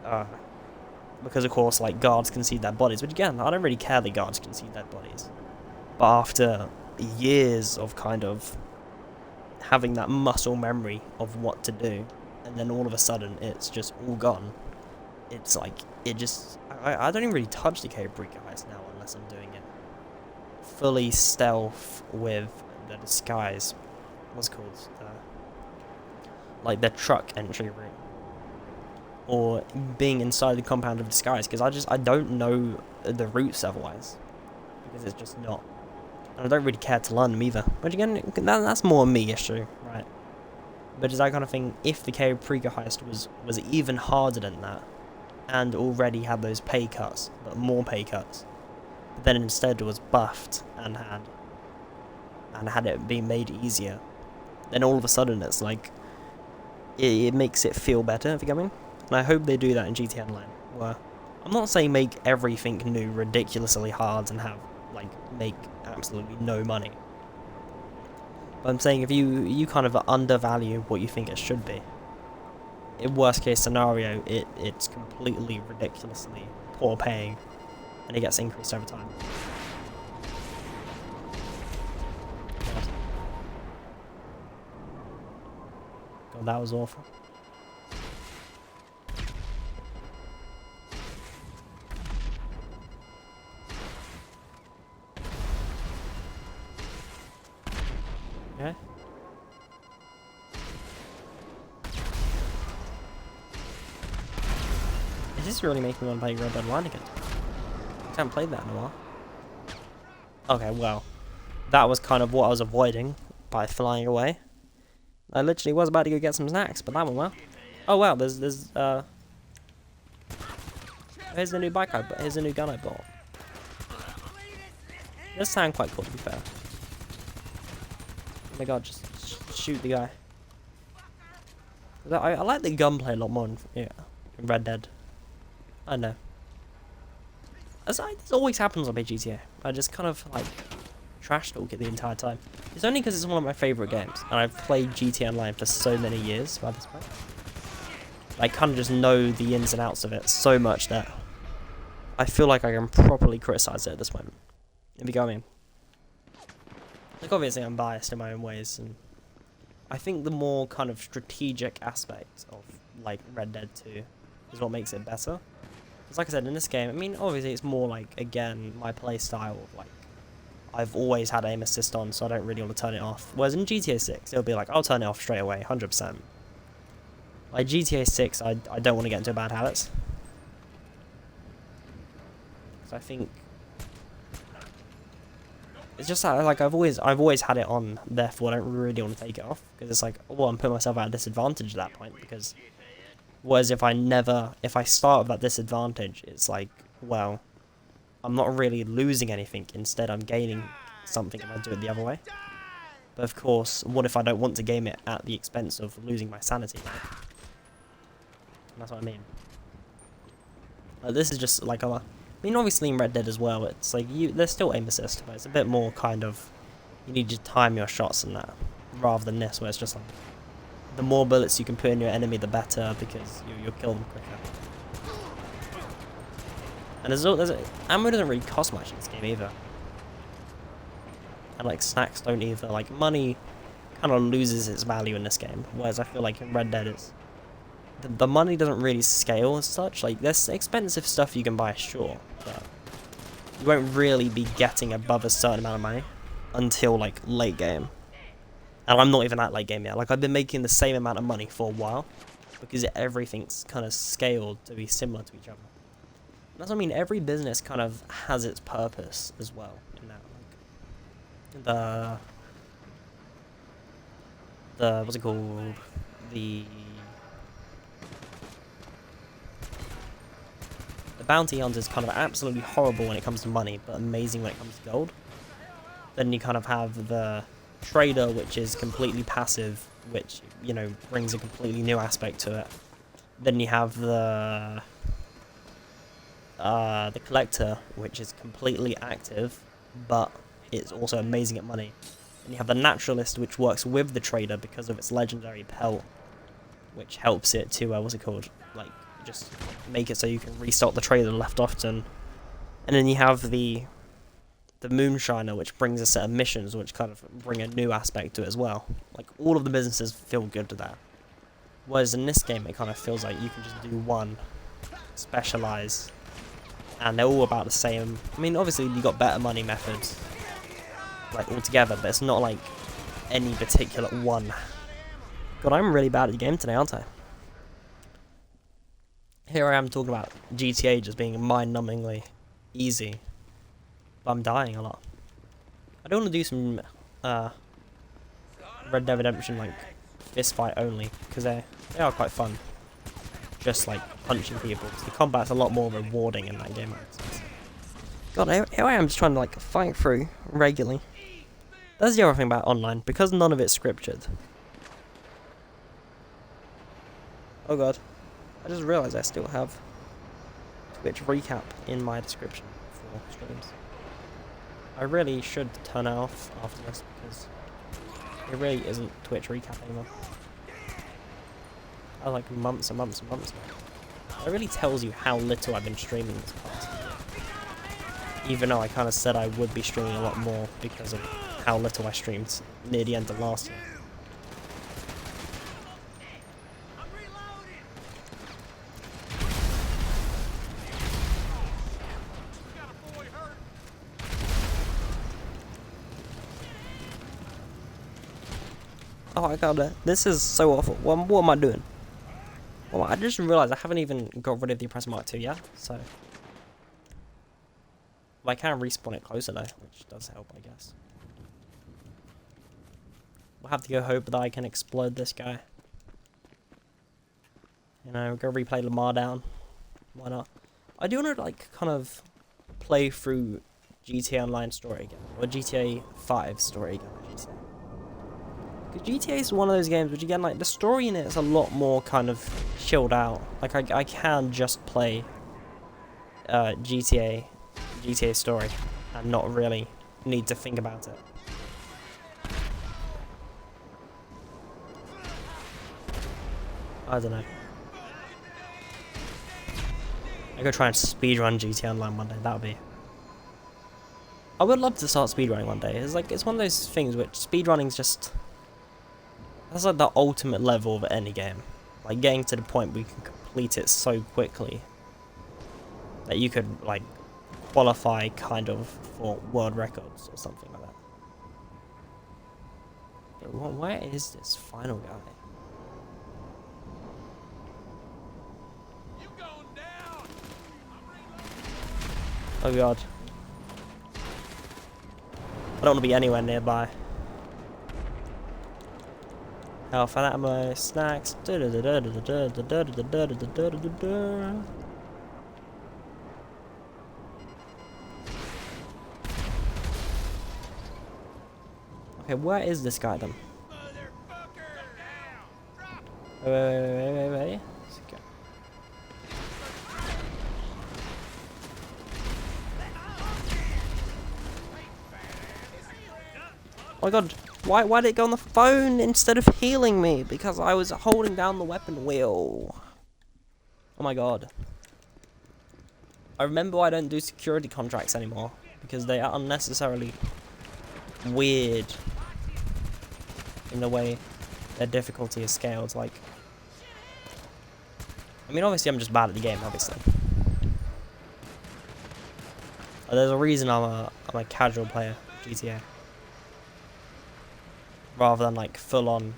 of course, like, guards concede their bodies, which again, I don't really care that guards concede their bodies. But after years of kind of having that muscle memory of what to do, and then all of a sudden it's just all gone, it's like, I don't even really touch the Cayo Perico heist now unless I'm doing it fully stealth with the disguise, what's it called, like the truck entry route, or being inside the compound of disguise, because I don't know the routes otherwise, because it's just not, and I don't really care to learn them either, which again, that's more a me issue, right? But it's that kind of thing, if the Cayo Perico heist was even harder than that, and already had those pay cuts, but more pay cuts, but then instead was buffed and had it been made easier, then all of a sudden it's like, it makes it feel better, if you get me? And I hope they do that in GTA Online, where, I'm not saying make everything new ridiculously hard and have, like, make absolutely no money. But I'm saying if you kind of undervalue what you think it should be, in worst case scenario, it's completely ridiculously poor paying, and it gets increased over time. God, that was awful. Okay. Is this really making me want to play Red Dead 1 again? I haven't played that in a while. Okay, well, that was kind of what I was avoiding by flying away. I literally was about to go get some snacks, but that went well. Oh wow, here's the new bike here's the new gun I bought. This sound quite cool, to be fair. Oh my god, just shoot the guy. I like the gunplay a lot more in Red Dead. I don't know. This always happens on GTA. I just kind of like trash talk it the entire time. It's only because it's one of my favourite games, and I've played GTA Online for so many years by this point. I kind of just know the ins and outs of it so much that I feel like I can properly criticise it at this moment. If you get what I mean. Like, obviously I'm biased in my own ways, and I think the more kind of strategic aspect of like Red Dead 2 is what makes it better. Because like I said, in this game, I mean, obviously it's more like, again, my play style, like, I've always had aim assist on, so I don't really want to turn it off. Whereas in GTA 6, it'll be like, I'll turn it off straight away, 100%. Like, GTA 6, I don't want to get into bad habits. So I think it's just that, like, I've always had it on, therefore I don't really want to take it off. Because it's like, well, I'm putting myself at a disadvantage at that point, because whereas if I start with that disadvantage, it's like, well, I'm not really losing anything. Instead, I'm gaining something if I do it the other way. But of course, what if I don't want to game it at the expense of losing my sanity, right? And that's what I mean. This is just like I mean, obviously in Red Dead as well, it's like there's still aim assist, but it's a bit more kind of, you need to time your shots and that, rather than this, where it's just like, the more bullets you can put in your enemy, the better, because you'll kill them quicker. And ammo doesn't really cost much in this game either. And like snacks don't either. Like money kind of loses its value in this game, whereas I feel like in Red Dead the money doesn't really scale as such. Like there's expensive stuff you can buy, sure, but you won't really be getting above a certain amount of money until like late game. And I'm not even at late game yet. Like, I've been making the same amount of money for a while, because everything's kind of scaled to be similar to each other. And that's what I mean, every business kind of has its purpose as well in that. Like, what's it called? The bounty hunter's kind of absolutely horrible when it comes to money, but amazing when it comes to gold. Then you kind of have the trader, which is completely passive, which, you know, brings a completely new aspect to it. Then you have the collector, which is completely active, but it's also amazing at money. And you have the naturalist, which works with the trader because of its legendary pelt, which helps it to what's it called? Like, just make it so you can restock the trader left often. And then you have the moonshiner, which brings a set of missions which kind of bring a new aspect to it as well. Like, all of the businesses feel good to that. Whereas in this game, it kind of feels like you can just do one, specialize, and they're all about the same. I mean, obviously you got better money methods, like, altogether, but it's not like any particular one. God, I'm really bad at the game today, aren't I? Here I am talking about GTA just being mind-numbingly easy. But I'm dying a lot. I don't want to do some Red Dead Redemption like fist fight only, because they are quite fun. Just like punching people, because the combat's a lot more rewarding in that game. God, here I am just trying to like fight through regularly. That's the other thing about online, because none of it's scripted. Oh god, I just realised I still have Twitch recap in my description for streams. I really should turn it off after this, because it really isn't Twitch recap anymore. I like months and months and months now. It really tells you how little I've been streaming this past year. Even though I kind of said I would be streaming a lot more because of how little I streamed near the end of last year. Oh, I gotta. This is so awful. What am I doing? Well, I just realized I haven't even got rid of the oppressor mark 2 yet, so. Well, I can respawn it closer though, which does help, I guess. We'll have to go hope that I can explode this guy. You know, go replay Lamar down. Why not? I do want to, like, kind of play through GTA Online story again. Or GTA 5 story again, I should say. Because GTA is one of those games which, again, like, the story in it is a lot more kind of chilled out. Like, I can just play GTA story and not really need to think about it. I don't know. I go try and speedrun GTA Online one day. That would be. I would love to start speedrunning one day. It's like, it's one of those things which speedrunning's just. That's like the ultimate level of any game. Like getting to the point where you can complete it so quickly that you could like qualify kind of for world records or something like that. But where is this final guy? Oh god. I don't want to be anywhere nearby. Health and ammo, snacks. Okay, where is this guy then? Wait. Oh my god, why did it go on the phone instead of healing me? Because I was holding down the weapon wheel. Oh my god. I remember I don't do security contracts anymore because they are unnecessarily weird in the way their difficulty is scaled. Like, I mean, obviously I'm just bad at the game, obviously. There's a reason I'm a casual player of GTA. Rather than like full on.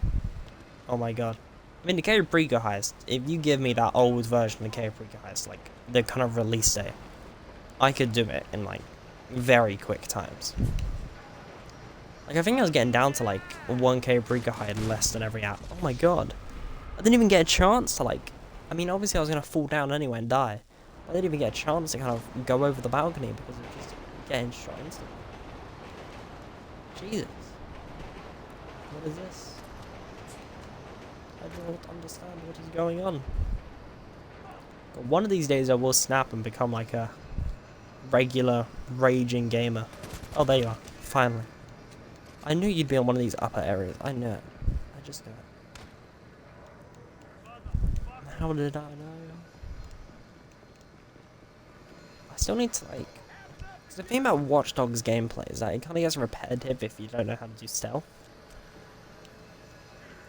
Oh my god. I mean, the Caprica heist, if you give me that old version of Caprica heist, like the kind of release day, I could do it in like very quick times. Like, I think I was getting down to like 1 Caprica heist less than every hour. Oh my god. I didn't even get a chance to like. I mean, obviously I was gonna fall down anyway and die. I didn't even get a chance to kind of go over the balcony because of just getting shot instantly. Jesus. What is this? I don't understand what is going on. But one of these days I will snap and become like a regular raging gamer. Oh, there you are. Finally. I knew you'd be on one of these upper areas. I knew it. I just knew it. How did I know? I still need to like. Cause the thing about Watch Dogs gameplay is that it kind of gets repetitive if you don't know how to do stealth.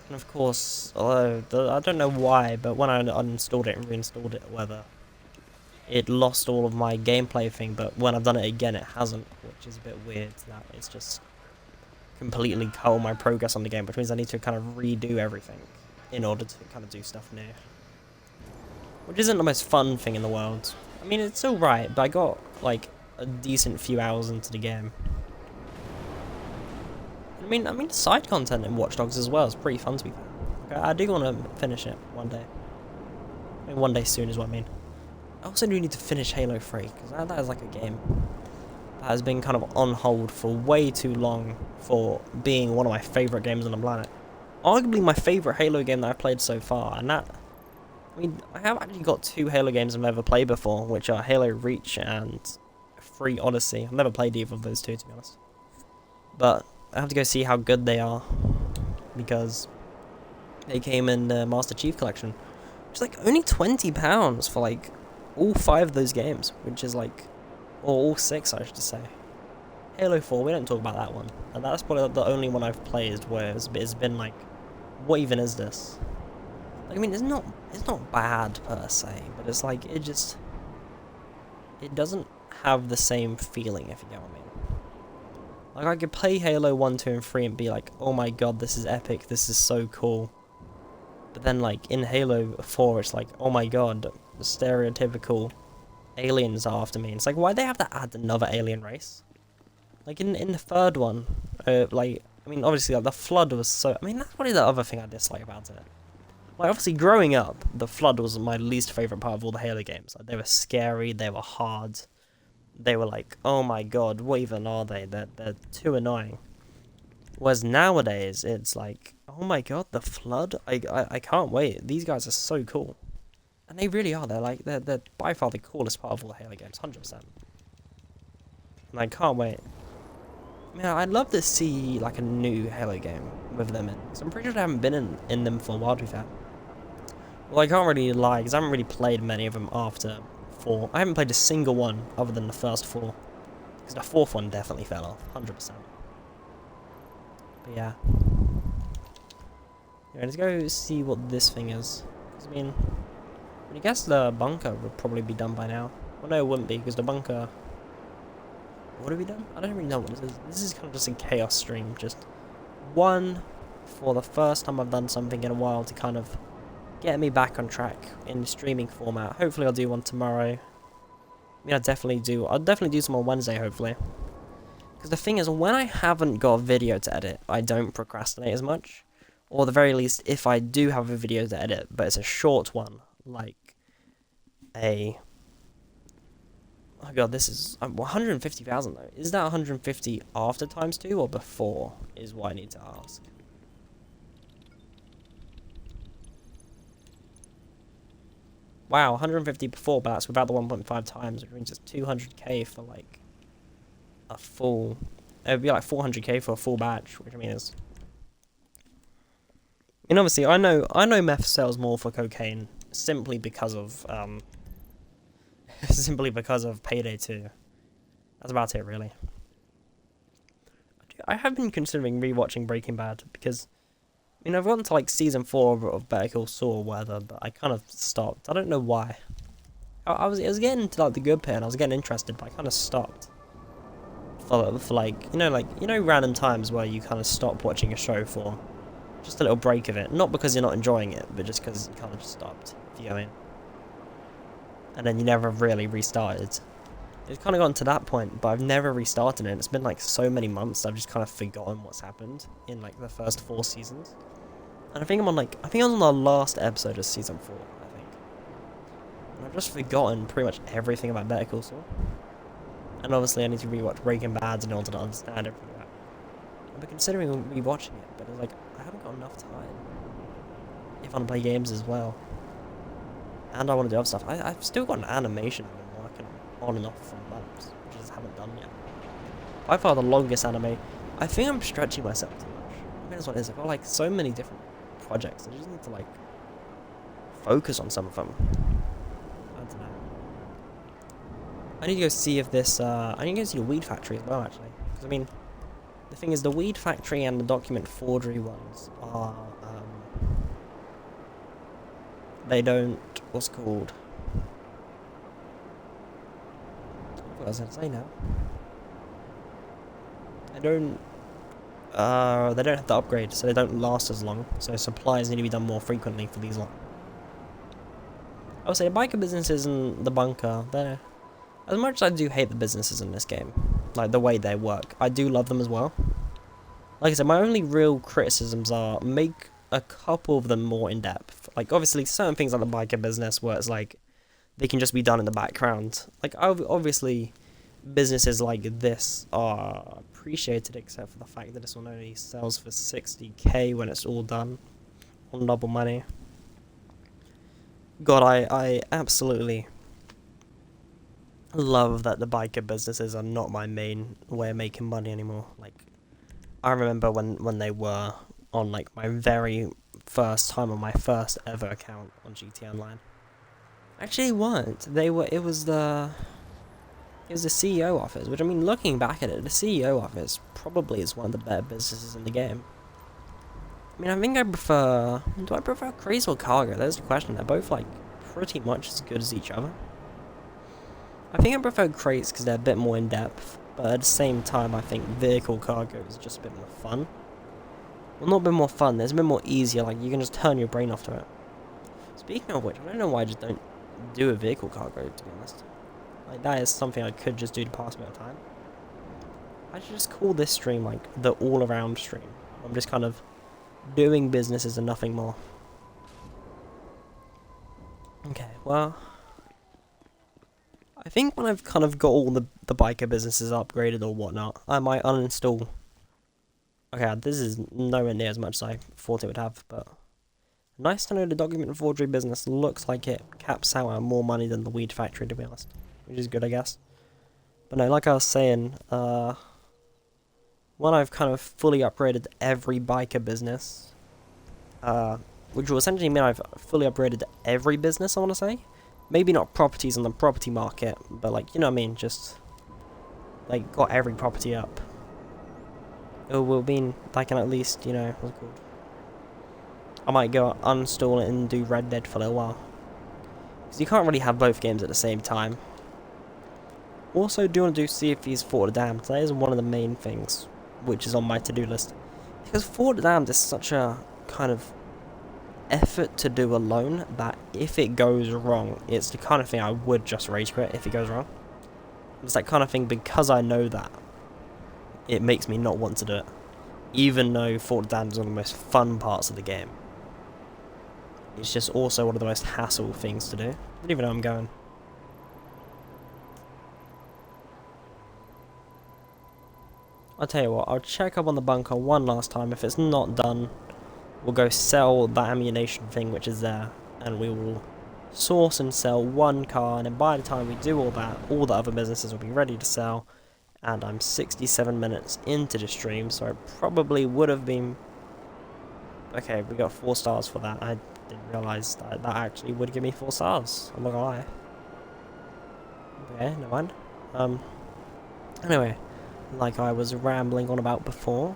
And of course, although I don't know why, but when I uninstalled it and reinstalled it, whether it lost all of my gameplay thing, but when I've done it again, it hasn't, which is a bit weird. That it's just completely cut all my progress on the game, which means I need to kind of redo everything in order to kind of do stuff new. Which isn't the most fun thing in the world. I mean, it's alright, but I got like a decent few hours into the game. I mean, side content in Watch Dogs as well is pretty fun to be fair. Okay, I do want to finish it one day. I mean, one day soon is what I mean. I also do need to finish Halo 3, because that is like a game that has been kind of on hold for way too long for being one of my favourite games on the planet. Arguably my favourite Halo game that I've played so far, and that... I mean, I have actually got 2 Halo games I've never played before, which are Halo Reach and Free Odyssey. I've never played either of those 2, to be honest. But I have to go see how good they are, because they came in the Master Chief Collection, which is like only £20 for like all 5 of those games, which is like, or all 6 I should say. Halo 4, we don't talk about that one, and that's probably the only one I've played where it's been like, what even is this? Like, I mean, it's not bad per se, but it's like, it doesn't have the same feeling, if you get what I mean. Like, I could play Halo 1, 2, and 3 and be like, oh my god, this is epic, this is so cool. But then, like, in Halo 4, it's like, oh my god, the stereotypical aliens are after me. And it's like, why'd they have to add another alien race? Like, in the third one, like, I mean, obviously, like, the Flood was so... I mean, that's probably the other thing I dislike about it. Like, obviously, growing up, the Flood was my least favourite part of all the Halo games. Like, they were scary, they were hard. They were like, oh my god, what even are they? They're too annoying. Whereas nowadays, it's like, oh my god, the Flood? I can't wait. These guys are so cool. And they really are. They're by far the coolest part of all the Halo games, 100%. And I can't wait. Man, I'd love to see, like, a new Halo game with them in. Because I'm pretty sure they haven't been in them for a while, to be fair. Well, I can't really lie, because I haven't really played many of them after 4. I haven't played a single one other than the first 4. Because the 4th one definitely fell off, 100%. But yeah. Yeah, let's go see what this thing is. Because, I mean, I guess the bunker would probably be done by now. Well, no, it wouldn't be, because the bunker... What have we done? I don't really know what this is. This is kind of just a chaos stream. Just one for the first time I've done something in a while to kind of get me back on track in streaming format. Hopefully I'll do one tomorrow. I mean, I'll definitely do some on Wednesday, hopefully. Because the thing is, when I haven't got a video to edit, I don't procrastinate as much. Or at the very least, if I do have a video to edit, but it's a short one, like a... Oh god, this is 150,000 though. Is that 150 after times 2 or before? Is what I need to ask. Wow, 150 before, but that's without the 1.5 times, which means it's 200k for like a full. It would be like 400k for a full batch, which I mean is. And obviously, I know meth sells more for cocaine simply because of simply because of Payday 2. That's about it, really. I have been considering rewatching Breaking Bad because, I mean, I've gotten to like season 4 of Better Call Saul or whatever, but I kind of stopped. I don't know why. It was getting to like the good bit, and I was getting interested, but I kind of stopped. For like, you know, random times where you kind of stop watching a show for just a little break of it. Not because you're not enjoying it, but just because you kind of just stopped, if you know what I mean. And then you never really restarted. It's kind of gotten to that point, but I've never restarted it. It's been like so many months, I've just kind of forgotten what's happened in like the first 4 seasons. And I think I was on the last episode of season 4, I think. And I've just forgotten pretty much everything about Better Call Saul. And obviously I need to rewatch Breaking Bad in order to understand everything. I've been considering rewatching it, but it's like, I haven't got enough time. If I want to play games as well. And I want to do other stuff. I've still got an animation I've been working on and off for months, which I just haven't done yet. By far the longest anime. I think I'm stretching myself too much. I mean, that's what it is. I've got like so many different projects. I just need to like focus on some of them. I don't know. I need to go see if this. I need to go see the Weed Factory as well, actually. Because I mean, the thing is, the Weed Factory and the document forgery ones are. They don't. What's it called? What was I going to say now? They don't have the upgrade, so they don't last as long. So supplies need to be done more frequently for these lot. I would say the biker businesses and the bunker, they're... As much as I do hate the businesses in this game, like the way they work, I do love them as well. Like I said, my only real criticisms are make a couple of them more in depth. Like obviously certain things like the biker business where it's like they can just be done in the background. Like obviously businesses like this are appreciated, except for the fact that this one only sells for 60k when it's all done on double money. God, I absolutely love that the biker businesses are not my main way of making money anymore. Like I remember when they were on like my very first time on my first ever account on GT Online. Actually, they weren't. It was the CEO office, which I mean, looking back at it, the CEO office probably is one of the better businesses in the game. I mean, I think do I prefer Craze or Cargo? There's the question. They're both like pretty much as good as each other. I think I prefer Craze because they're a bit more in depth, but at the same time, I think vehicle cargo is just a bit more fun. Well, not a bit more fun, there's a bit more easier, like, you can just turn your brain off to it. Speaking of which, I don't know why I just don't do a vehicle cargo, to be honest. Like, that is something I could just do to pass a bit of time. I should just call this stream, like, the all-around stream. I'm just kind of doing businesses and nothing more. Okay, well, I think when I've kind of got all the biker businesses upgraded or whatnot, I might uninstall. Okay, this is nowhere near as much as I thought it would have, but nice to know the document forgery business looks like it caps out at more money than the weed factory, to be honest, which is good, I guess. But no, like I was saying, when I've kind of fully upgraded every biker business, which will essentially mean I've fully upgraded every business, I want to say. Maybe not properties on the property market, but like, you know what I mean, just like got every property up. It will mean I can at least, you know, what's it called? I might go uninstall it and do Red Dead for a little while. Because you can't really have both games at the same time. Also, do want to do Sea of Thieves Fort of the Damned. That is one of the main things which is on my to-do list. Because Fort of the Damned is such a kind of effort to do alone that if it goes wrong, it's the kind of thing I would just rage quit if it goes wrong. It's that kind of thing, because I know that, it makes me not want to do it. Even though Fort of the Damned is one of the most fun parts of the game. It's just also one of the most hassle things to do. I don't even know where I'm going. I'll tell you what, I'll check up on the bunker one last time. If it's not done, we'll go sell that ammunition thing which is there, and we will source and sell one car, and then by the time we do all that, all the other businesses will be ready to sell. And I'm 67 minutes into the stream, so I probably would have been... Okay, we got 4 stars for that. I didn't realise that that actually would give me 4 stars. I'm not gonna lie. Okay, never mind. Anyway, like I was rambling on about before.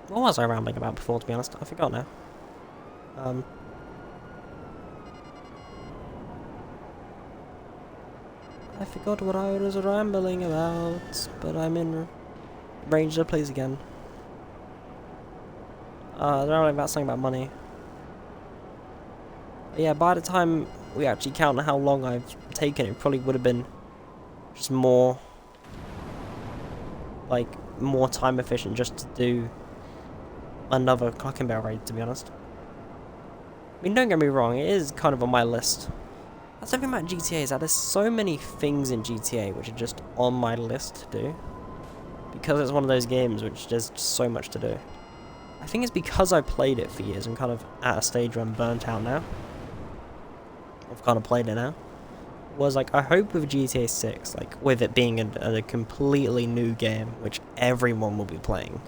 What was I rambling about before, to be honest? I forgot now. I forgot what I was rambling about, but I'm in range to place again. They're rambling about something about money. But yeah, by the time we actually count how long I've taken, it probably would have been just more, like, more time efficient just to do another Clock and Barrel raid, to be honest. I mean, don't get me wrong, it is kind of on my list. That's the thing about GTA, is that there's so many things in GTA which are just on my list to do. Because it's one of those games which there's just so much to do. I think it's because I played it for years, I'm kind of at a stage where I'm burnt out now. I've kind of played it now. Was like, I hope with GTA 6, like with it being a completely new game, which everyone will be playing.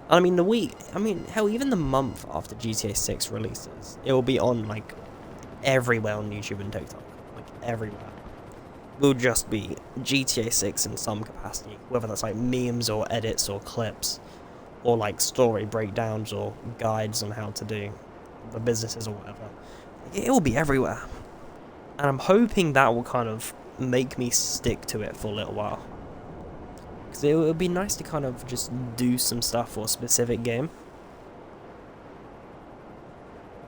I mean, hell, even the month after GTA 6 releases, it will be on, like, everywhere on YouTube and TikTok. Like, everywhere. Will just be GTA 6 in some capacity. Whether that's, like, memes or edits or clips. Or, like, story breakdowns or guides on how to do the businesses or whatever. It will be everywhere. And I'm hoping that will kind of make me stick to it for a little while. Because it would be nice to kind of just do some stuff for a specific game.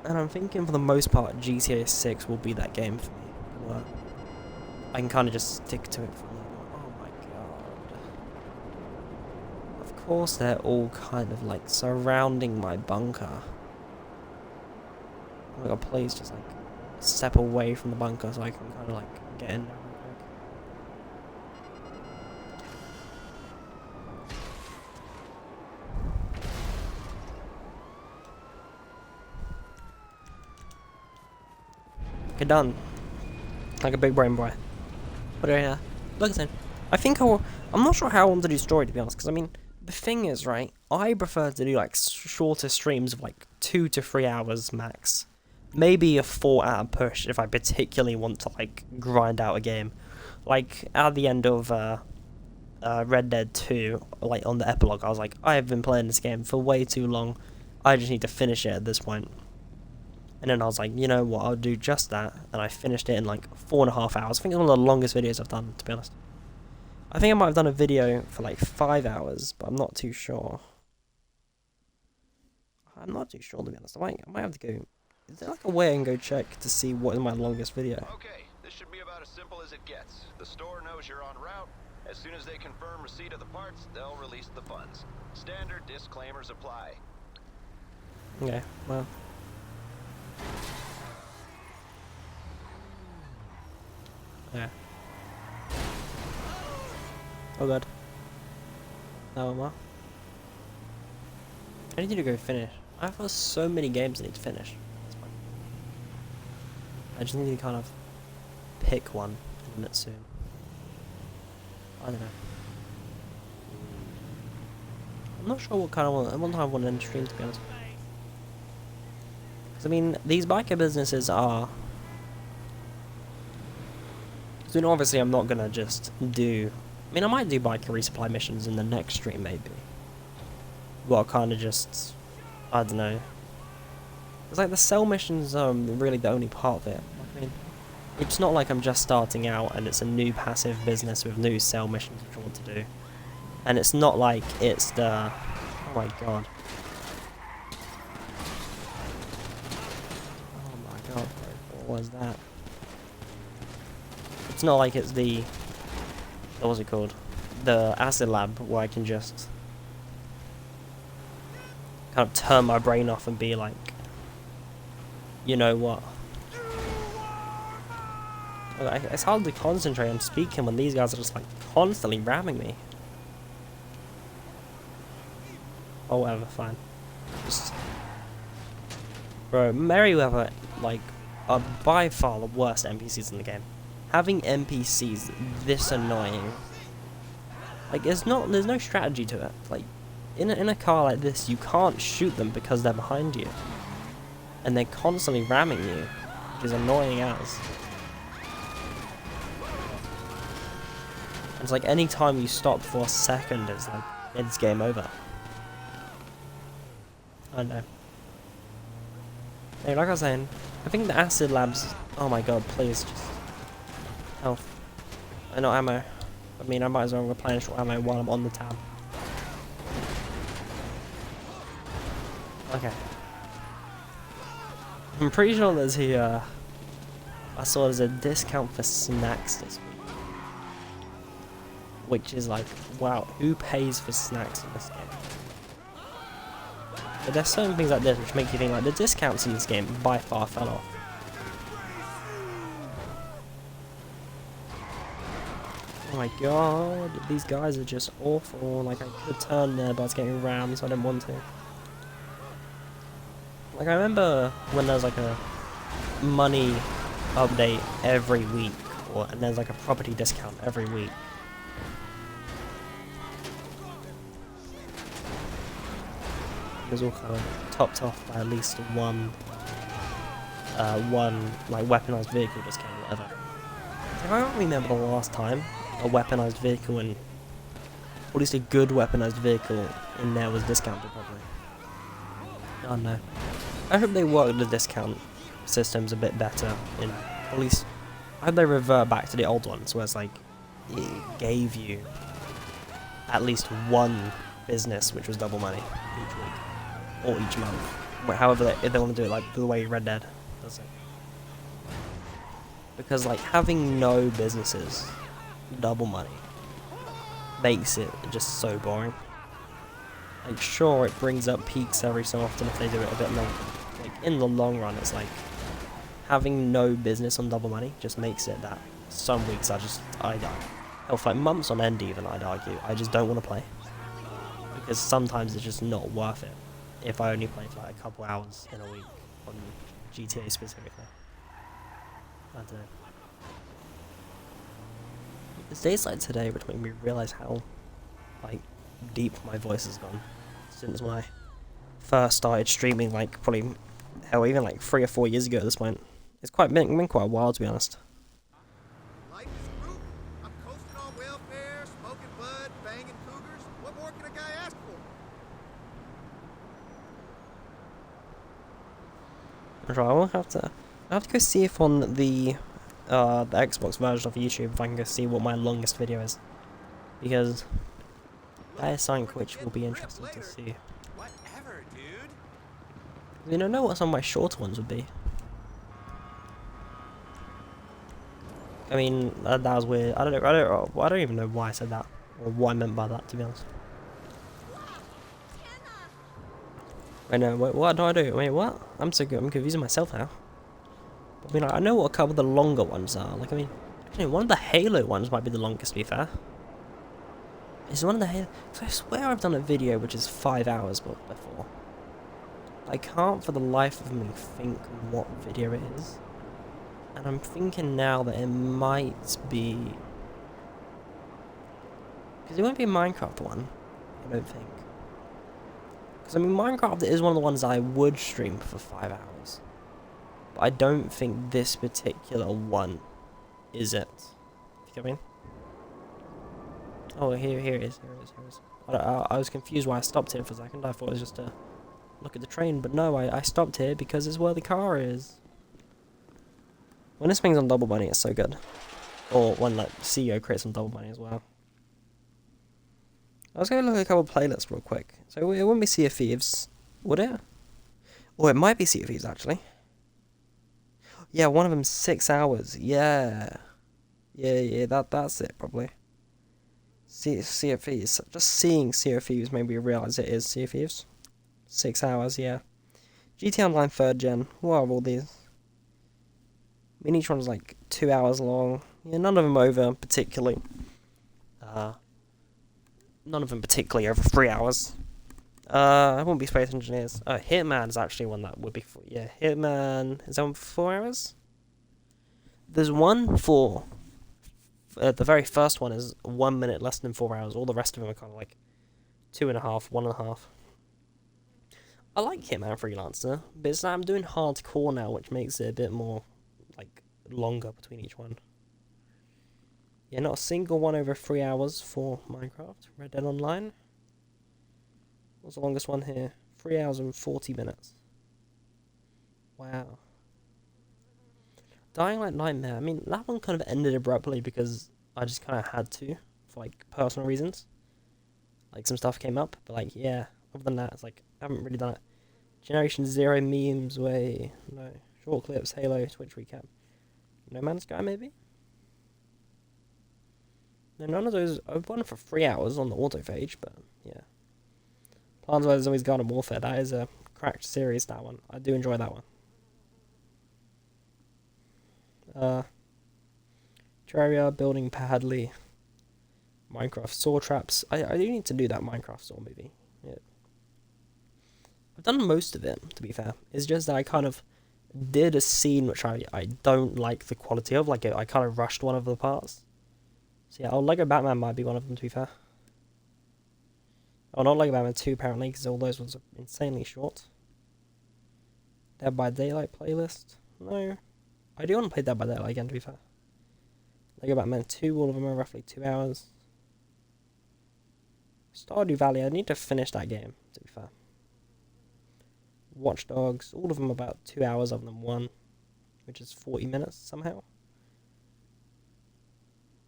And I'm thinking for the most part GTA 6 will be that game for me. Where I can kind of just stick to it for a little while. Oh my god. Of course they're all kind of like surrounding my bunker. Oh my god, please just like step away from the bunker so I can kind of like get in there real quick. Okay, done. Like a big brain boy. But yeah, like I said, I'm not sure how I want to do story, to be honest, because I mean, the thing is, right, I prefer to do like shorter streams of like 2 to 3 hours max. Maybe a 4-hour push if I particularly want to like grind out a game. Like at the end of Red Dead 2, like on the epilogue, I was like, I have been playing this game for way too long. I just need to finish it at this point. And then I was like, you know what, I'll do just that. And I finished it in like 4.5 hours. I think it's one of the longest videos I've done, to be honest. I think I might have done a video for like 5 hours, but I'm not too sure. I'm not too sure, to be honest. I might have to go. Is there like a way I can go check to see what is my longest video? Okay, this should be about as simple as it gets. The store knows you're en route. As soon as they confirm receipt of the parts, they'll release the funds. Standard disclaimers apply. Okay, well. Yeah. Oh god. No more. I need to go finish. I have so many games I need to finish. That's fine. I just need to kind of pick one in a minute soon. I don't know. I'm not sure what kind of one I want to end stream, to be honest. Because I mean, these biker businesses are. So obviously, I'm not gonna just do. I mean, I might do biker resupply missions in the next stream, maybe. Well, kind of just. I don't know. It's like the sell missions are really the only part of it. I mean, it's not like I'm just starting out and it's a new passive business with new sell missions which I want to do. And it's not like it's the... Oh my god. Oh my god, what was that? It's not like it's the... What was it called? The acid lab where I can just... kind of turn my brain off and be like... You know what? It's hard to concentrate on speaking when these guys are just like constantly ramming me. Oh, whatever, fine. Just... Bro, Merryweather, like, are by far the worst NPCs in the game. Having NPCs this annoying, like, there's no strategy to it. Like, in a car like this, you can't shoot them because they're behind you. And they're constantly ramming you, which is annoying as. It's like any time you stop for a second, it's like, it's game over. I don't know. Hey, like I was saying, I think the acid labs, oh my god, please, just health. And not ammo. I mean, I might as well replenish ammo while I'm on the tab. Okay. I'm pretty sure there's a, I saw there's a discount for snacks this week. Which is like, wow, who pays for snacks in this game? But there's certain things like this which make you think like the discounts in this game by far fell off. Oh my god, these guys are just awful. Like I could turn there, but I was getting rammed, so I didn't want to. Like I remember when there was like a money update every week, and there's like a property discount every week. It was all kind of topped off by at least one like weaponized vehicle discount or whatever. Like, I don't remember the last time a weaponized vehicle or at least a good weaponized vehicle in there was discounted properly. I don't know. I hope they work the discount systems a bit better. At least, I hope they revert back to the old ones where it's like it gave you at least one business which was double money each week or each month. However, if they want to do it like the way Red Dead does it. Because like having no businesses, double money, makes it just so boring. Like sure, it brings up peaks every so often if they do it a bit longer. Like in the long run, it's like having no business on double money just makes it that some weeks I'd hell, for like months on end even, I'd argue, I just don't want to play. Because sometimes it's just not worth it if I only play for like a couple hours in a week on GTA specifically. I don't know. It's days like today which make me realise how like deep my voice has gone since when I first started streaming, like probably hell even like 3 or 4 years ago at this point. It's been quite a while, to be honest. Life is a group. I'm coasting on welfare, smoking bud, banging cougars. What more can a guy ask for? Right, I'll have to go see if on the Xbox version of YouTube if I can go see what my longest video is, because that is something which will be interesting to see. Whatever, dude. You don't know what some of my shorter ones would be. I mean, that was weird. I don't even know why I said that, or what I meant by that, to be honest. I know. Wait, what do I do? Wait, what? I'm confusing myself now. I mean, I know what a couple of the longer ones are. Like, I mean, one of the Halo ones might be the longest, to be fair. Is one of the Halo... So I swear I've done a video which is 5 hours before. I can't for the life of me think what video it is. And I'm thinking now that it might be... Because it won't be a Minecraft one, I don't think. Because, I mean, Minecraft is one of the ones I would stream for 5 hours. But I don't think this particular one is it. You get me? Oh, here it is. I was confused why I stopped here for a second. I thought it was just to look at the train. But no, I stopped here because it's where the car is. When this thing's on double money, it's so good. Or when, like, CEO creates on double money as well. I was going to look at a couple of playlists real quick. So it wouldn't be Sea of Thieves, would it? Or it might be Sea of Thieves, actually. Yeah, one of them's 6 hours. Yeah. Yeah, that's it, probably. Sea of Thieves. Just seeing Sea of Thieves made me realise it is Sea of Thieves. 6 hours, yeah. GT Online 3rd Gen. What are all these? I mean, each one's like 2 hours long. Yeah, none of them over particularly. None of them particularly over 3 hours. I won't be Space Engineers. Hitman's actually one that would be for... Yeah, Hitman... Is that one for 4 hours? There's one for... the very first one is 1 minute less than 4 hours. All the rest of them are kind of like 2.5, 1.5. I like Hitman Freelancer, but it's like I'm doing hardcore now, which makes it a bit more, like, longer between each one. Yeah, not a single one over 3 hours for Minecraft. Red Dead Online. What's the longest one here? 3 hours and 40 minutes. Wow. Dying Light Nightmare. I mean, that one kind of ended abruptly because I just kind of had to, for, like, personal reasons. Like, some stuff came up, but, like, yeah. Other than that, it's like, I haven't really done it. Generation Zero memes, way. No. Short clips, Halo, Twitch recap. No Man's Sky, maybe? No, none of those. I've won for 3 hours on the autophage, but yeah. Plants vs. Zombies Garden Warfare. That is a cracked series, that one. I do enjoy that one. Terraria, Building Padley. Minecraft Saw Traps. I do need to do that Minecraft Saw movie. Yeah. I've done most of it, to be fair. It's just that I kind of did a scene which I don't like the quality of. Like, I kind of rushed one of the parts. So yeah, Lego Batman might be one of them, to be fair. Oh, not Lego Batman 2, apparently, because all those ones are insanely short. Dead by Daylight playlist? No. I do want to play Dead by Daylight again, to be fair. Lego Batman 2, all of them are roughly 2 hours. Stardew Valley, I need to finish that game, to be fair. Watch Dogs, all of them about 2 hours, other than one, which is 40 minutes somehow.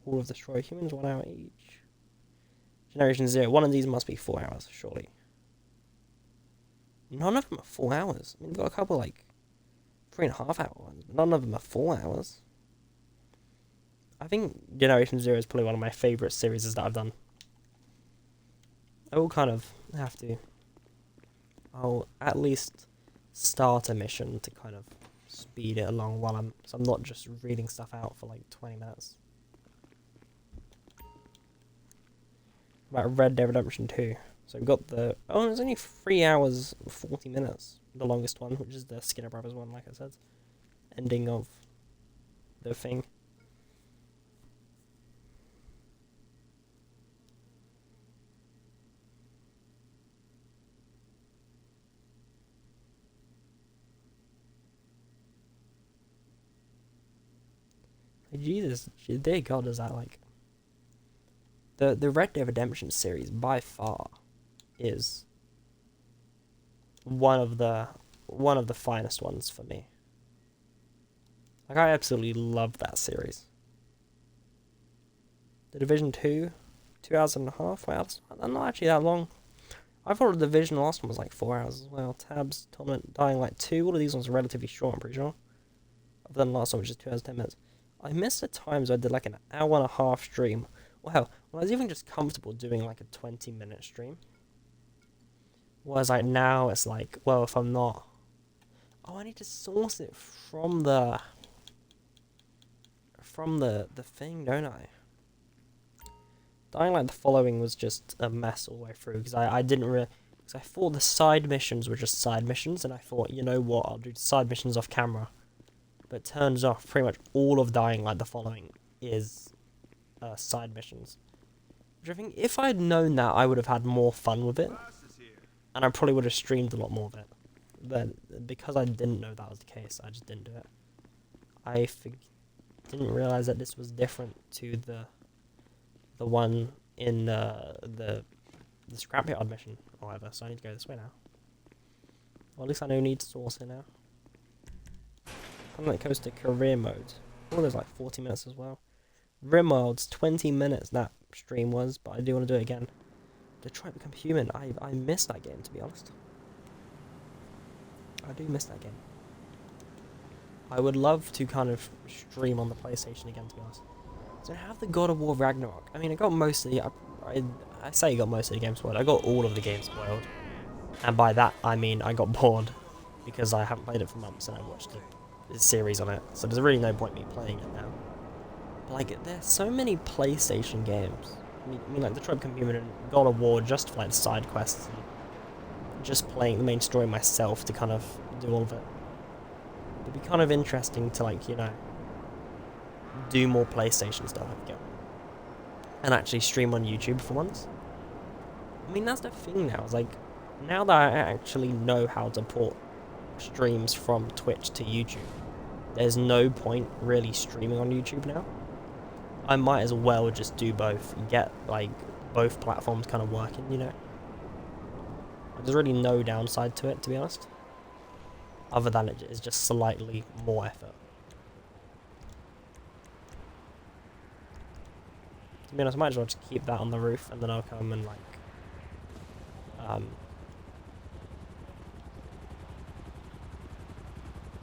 All of Destroy Humans, 1 hour each. Generation Zero, one of these must be 4 hours, surely. None of them are 4 hours. I mean, we've got a couple, like, 3.5 hour ones, but none of them are 4 hours. I think Generation Zero is probably one of my favourite series that I've done. I will kind of have to... I'll at least start a mission to kind of speed it along while so I'm not just reading stuff out for like 20 minutes. About Red Dead Redemption 2. So we've got the... Oh, it's only 3 hours 40 minutes. The longest one, which is the Skinner Brothers one, like I said. Ending of the thing. Jesus, dear God, is that like... The Red Dead Redemption series, by far, is one of the one of the finest ones for me. Like, I absolutely love that series. The Division 2, 2 hours and a half. Wow, that's not actually that long. I thought the Division last one was like 4 hours as well. Tabs, Tournament, Dying Light 2. All of these ones are relatively short, I'm pretty sure. Other than the last one, which is 2 hours, 10 minutes. I missed the times I did like an hour and a half stream. Well, when I was even just comfortable doing like a 20-minute stream. Whereas like now it's like, well, if I'm not... Oh, I need to source it from the thing, don't I? Dying Light the Following was just a mess all the way through, because I didn't really... Because I thought the side missions were just side missions, and I thought, you know what, I'll do side missions off camera. But it turns off pretty much all of Dying Light the Following is side missions. Which I think if I'd known that, I would have had more fun with it. And I probably would have streamed a lot more of it. But because I didn't know that was the case, I just didn't do it. I didn't realize that this was different to the one in the scrapyard mission or whatever, so I need to go this way now. Well, at least I know I need to source it now. And that goes to career mode. Oh, there's like 40 minutes as well. Rimworld's 20 minutes that stream was, but I do want to do it again. Detroit Become Human. I miss that game, to be honest. I do miss that game. I would love to kind of stream on the PlayStation again, to be honest. So I have the God of War Ragnarok. I mean, I got most of the... I say I got most of the games spoiled. I got all of the games spoiled. And by that, I mean I got bored. Because I haven't played it for months and I watched the series on it. So there's really no point me playing it now. But like, there's so many PlayStation games. I mean like Detroit Become Human and God of War just for like the side quests. And just playing the main story myself to kind of do all of it. It'd be kind of interesting to, like, you know, do more PlayStation stuff again. And actually stream on YouTube for once. I mean, that's the thing now. It's like, now that I actually know how to port streams from Twitch to YouTube, there's no point really streaming on YouTube now. I might as well just do both. Get, like, both platforms kind of working, you know. There's really no downside to it, to be honest. Other than it is just slightly more effort. To be honest, I might as well just keep that on the roof, and then I'll come and, like, I'll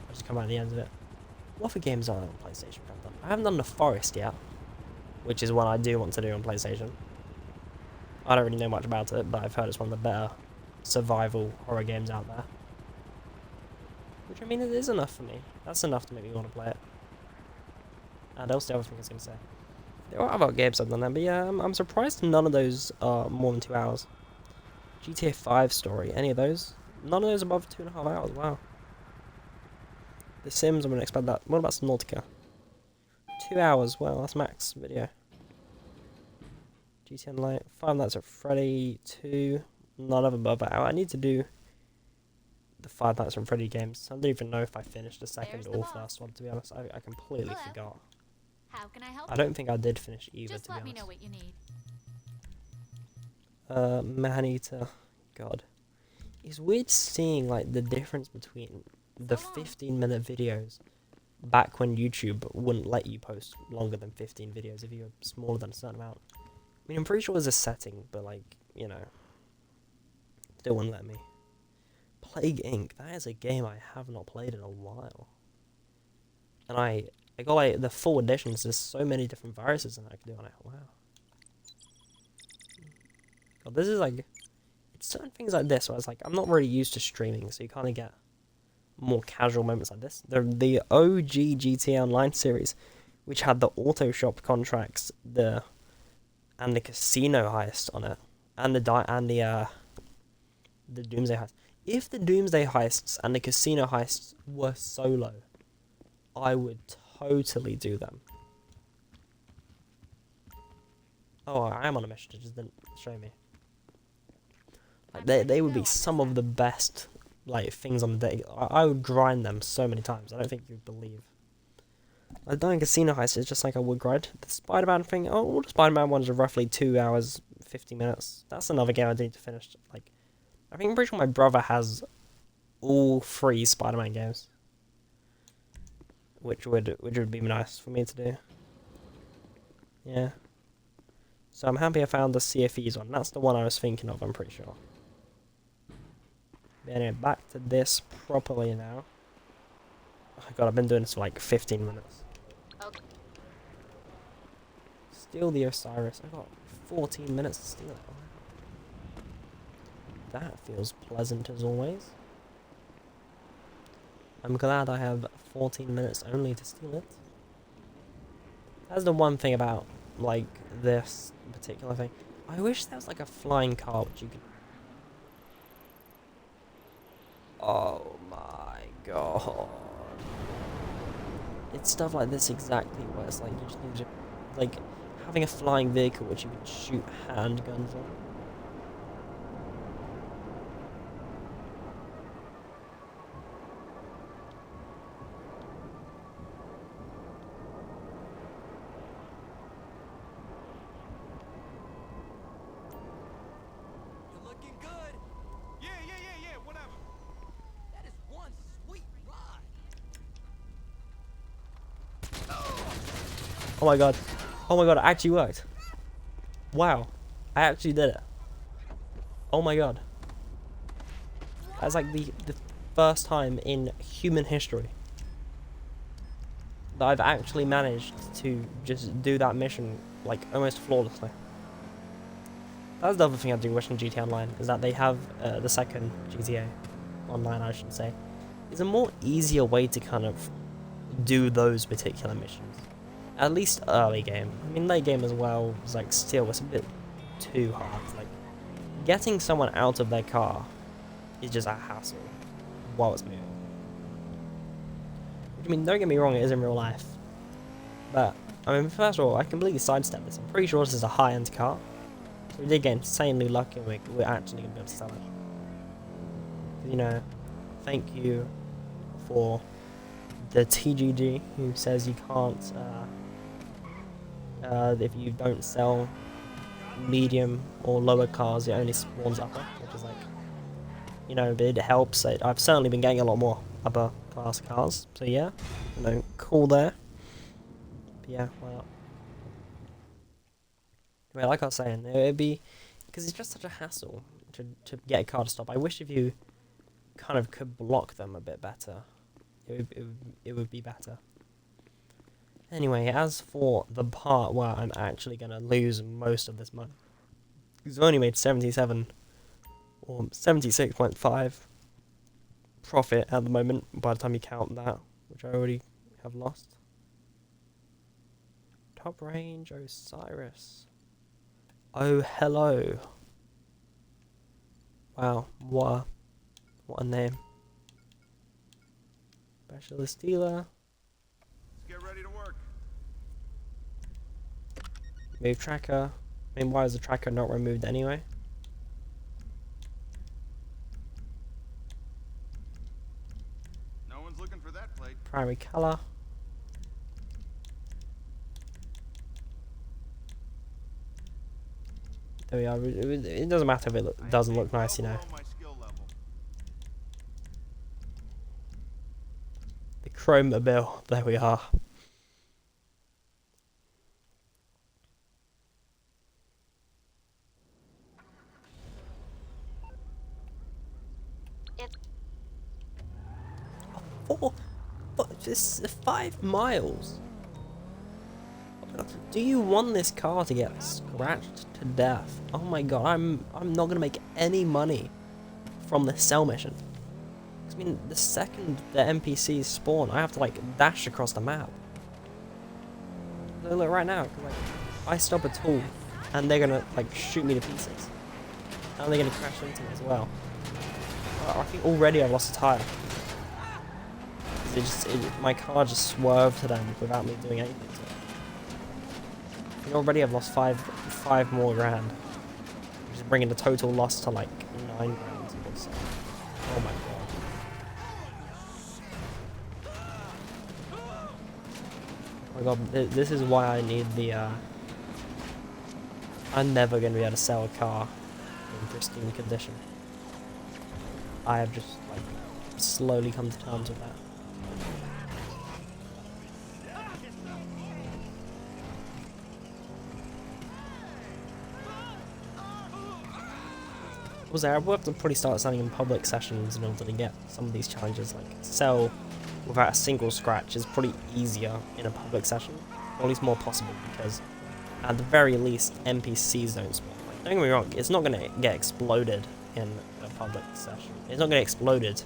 just come out at the end of it. What other games are there on PlayStation? I haven't done The Forest yet, which is one I do want to do on PlayStation. I don't really know much about it, but I've heard it's one of the better survival horror games out there. Which, I mean, it is enough for me. That's enough to make me want to play it. And else the other thing I was going to say. There are other games I've done that, but yeah, I'm surprised none of those are more than 2 hours. GTA 5 story, any of those? None of those above 2.5 hours, wow. The Sims, I'm going to expect that. What about Subnautica? 2 hours, well, that's max video. GTA Online, 5 Nights at Freddy 2, none of them above an hour. I need to do the 5 Nights at Freddy games. I don't even know if I finished the second or first one, to be honest. I completely forgot. How can I help? I don't think I did finish either, Just to be let me honest. know what you need. Man-Eater. God. It's weird seeing, like, the difference between the 15-minute videos back when YouTube wouldn't let you post longer than 15 videos if you were smaller than a certain amount. I mean, I'm pretty sure there's a setting, but, like, you know, still wouldn't let me. Plague Inc. That is a game I have not played in a while. And I got, like, the full editions. There's so many different viruses that I can do on it. Wow. God, this is, like, it's certain things like this where it's like, I'm not really used to streaming, so you kind of get more casual moments like this. The OG GTA Online series, which had the auto shop contracts, and the casino heist on it, and the Doomsday heist. If the Doomsday heists and the casino heists were solo, I would totally do them. Oh, I am on a mission, it just didn't show me. Like, they would be some of the best, like, things on the day. I would grind them so many times. I don't think you'd believe. Like, doing Casino Heist is just like I would grind. The Spider-Man thing, all the Spider-Man ones are roughly 2 hours, 50 minutes. That's another game I need to finish. Like, I think I'm pretty sure my brother has all 3 Spider-Man games, which would be nice for me to do. Yeah. So I'm happy I found the CFEs one. That's the one I was thinking of, I'm pretty sure. But anyway, back to this properly now. Oh god, I've been doing this for like 15 minutes. Okay. Steal the Osiris. I got 14 minutes to steal it. That feels pleasant as always. I'm glad I have 14 minutes only to steal it. That's the one thing about, like, this particular thing. I wish there was, like, a flying car which you could... Oh my god. It's stuff like this exactly where it's like, you just need to... Like, having a flying vehicle which you could shoot handguns on. You're looking good. Yeah, whatever. That is one sweet ride. Oh my god. Oh my god, it actually worked. Wow. I actually did it. Oh my god. That's like the first time in human history that I've actually managed to just do that mission, like, almost flawlessly. That's the other thing I do wish in GTA Online, is that they have the second GTA Online, I should say. It's a more easier way to kind of do those particular missions. At least early game. I mean, late game as well is like still, it's a bit too hard. Like, getting someone out of their car is just a hassle while it's moving. I mean, don't get me wrong, it is in real life. But, I mean, first of all, I completely sidestepped this. I'm pretty sure this is a high-end car. So we did get insanely lucky and we're actually going to be able to sell it. You know, thank you for the TGG who says you can't, if you don't sell medium or lower cars, it only spawns upper, which is like, you know, it helps. I've certainly been getting a lot more upper class cars, so yeah, you know, cool there. But yeah, well, anyway, like I was saying, it'd be, because it's just such a hassle to get a car to stop. I wish if you kind of could block them a bit better, it would be better. Anyway, as for the part where I'm actually going to lose most of this money, because I've only made 77 or 76.5 profit at the moment by the time you count that, which I already have lost. Top range Osiris. Oh, hello. Wow, what a name. Specialist dealer. Let's get ready to work. Move tracker. I mean, why is the tracker not removed anyway? No one's looking for that plate. Primary color. There we are. It doesn't matter if it doesn't look nice, you know. The Chromobile. There we are. This is 5 miles. Do you want this car to get scratched to death? Oh my god, I'm not gonna make any money from this cell mission. I mean, the second the NPCs spawn, I have to like dash across the map. Look right now, like, I stop at all, and they're gonna like shoot me to pieces, and they're gonna crash into me as well. I think already I've lost a tire. My car just swerved to them without me doing anything to it. And already I've lost five more grand. Which is bringing the total loss to like 9 grand. So. Oh my god. Oh my god, this is why I need the, I'm never going to be able to sell a car in pristine condition. I have just, like, slowly come to terms with that. Also, I will have to probably start selling in public sessions in order to get some of these challenges. Like, sell without a single scratch is probably easier in a public session, or at least more possible, because at the very least, NPCs don't spawn. Like, don't get me wrong, it's not going to get exploded in a public session. It's not going to get exploded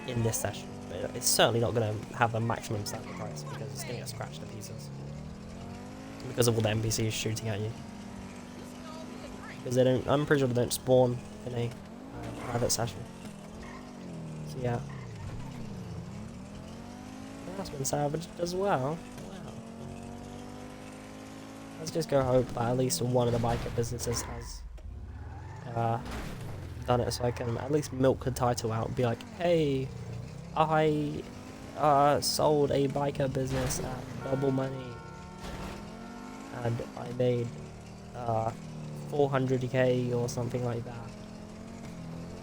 in this session, but it's certainly not going to have the maximum sacrifice, because it's going to get scratched to pieces. Because of all the NPCs shooting at you. Because they don't, I'm pretty sure they don't spawn in a private session. So yeah. That's been salvaged as well. Wow. Let's just go hope that at least one of the biker businesses has done it, so I can at least milk the title out and be like, hey, I sold a biker business at double money and I made 400k or something like that.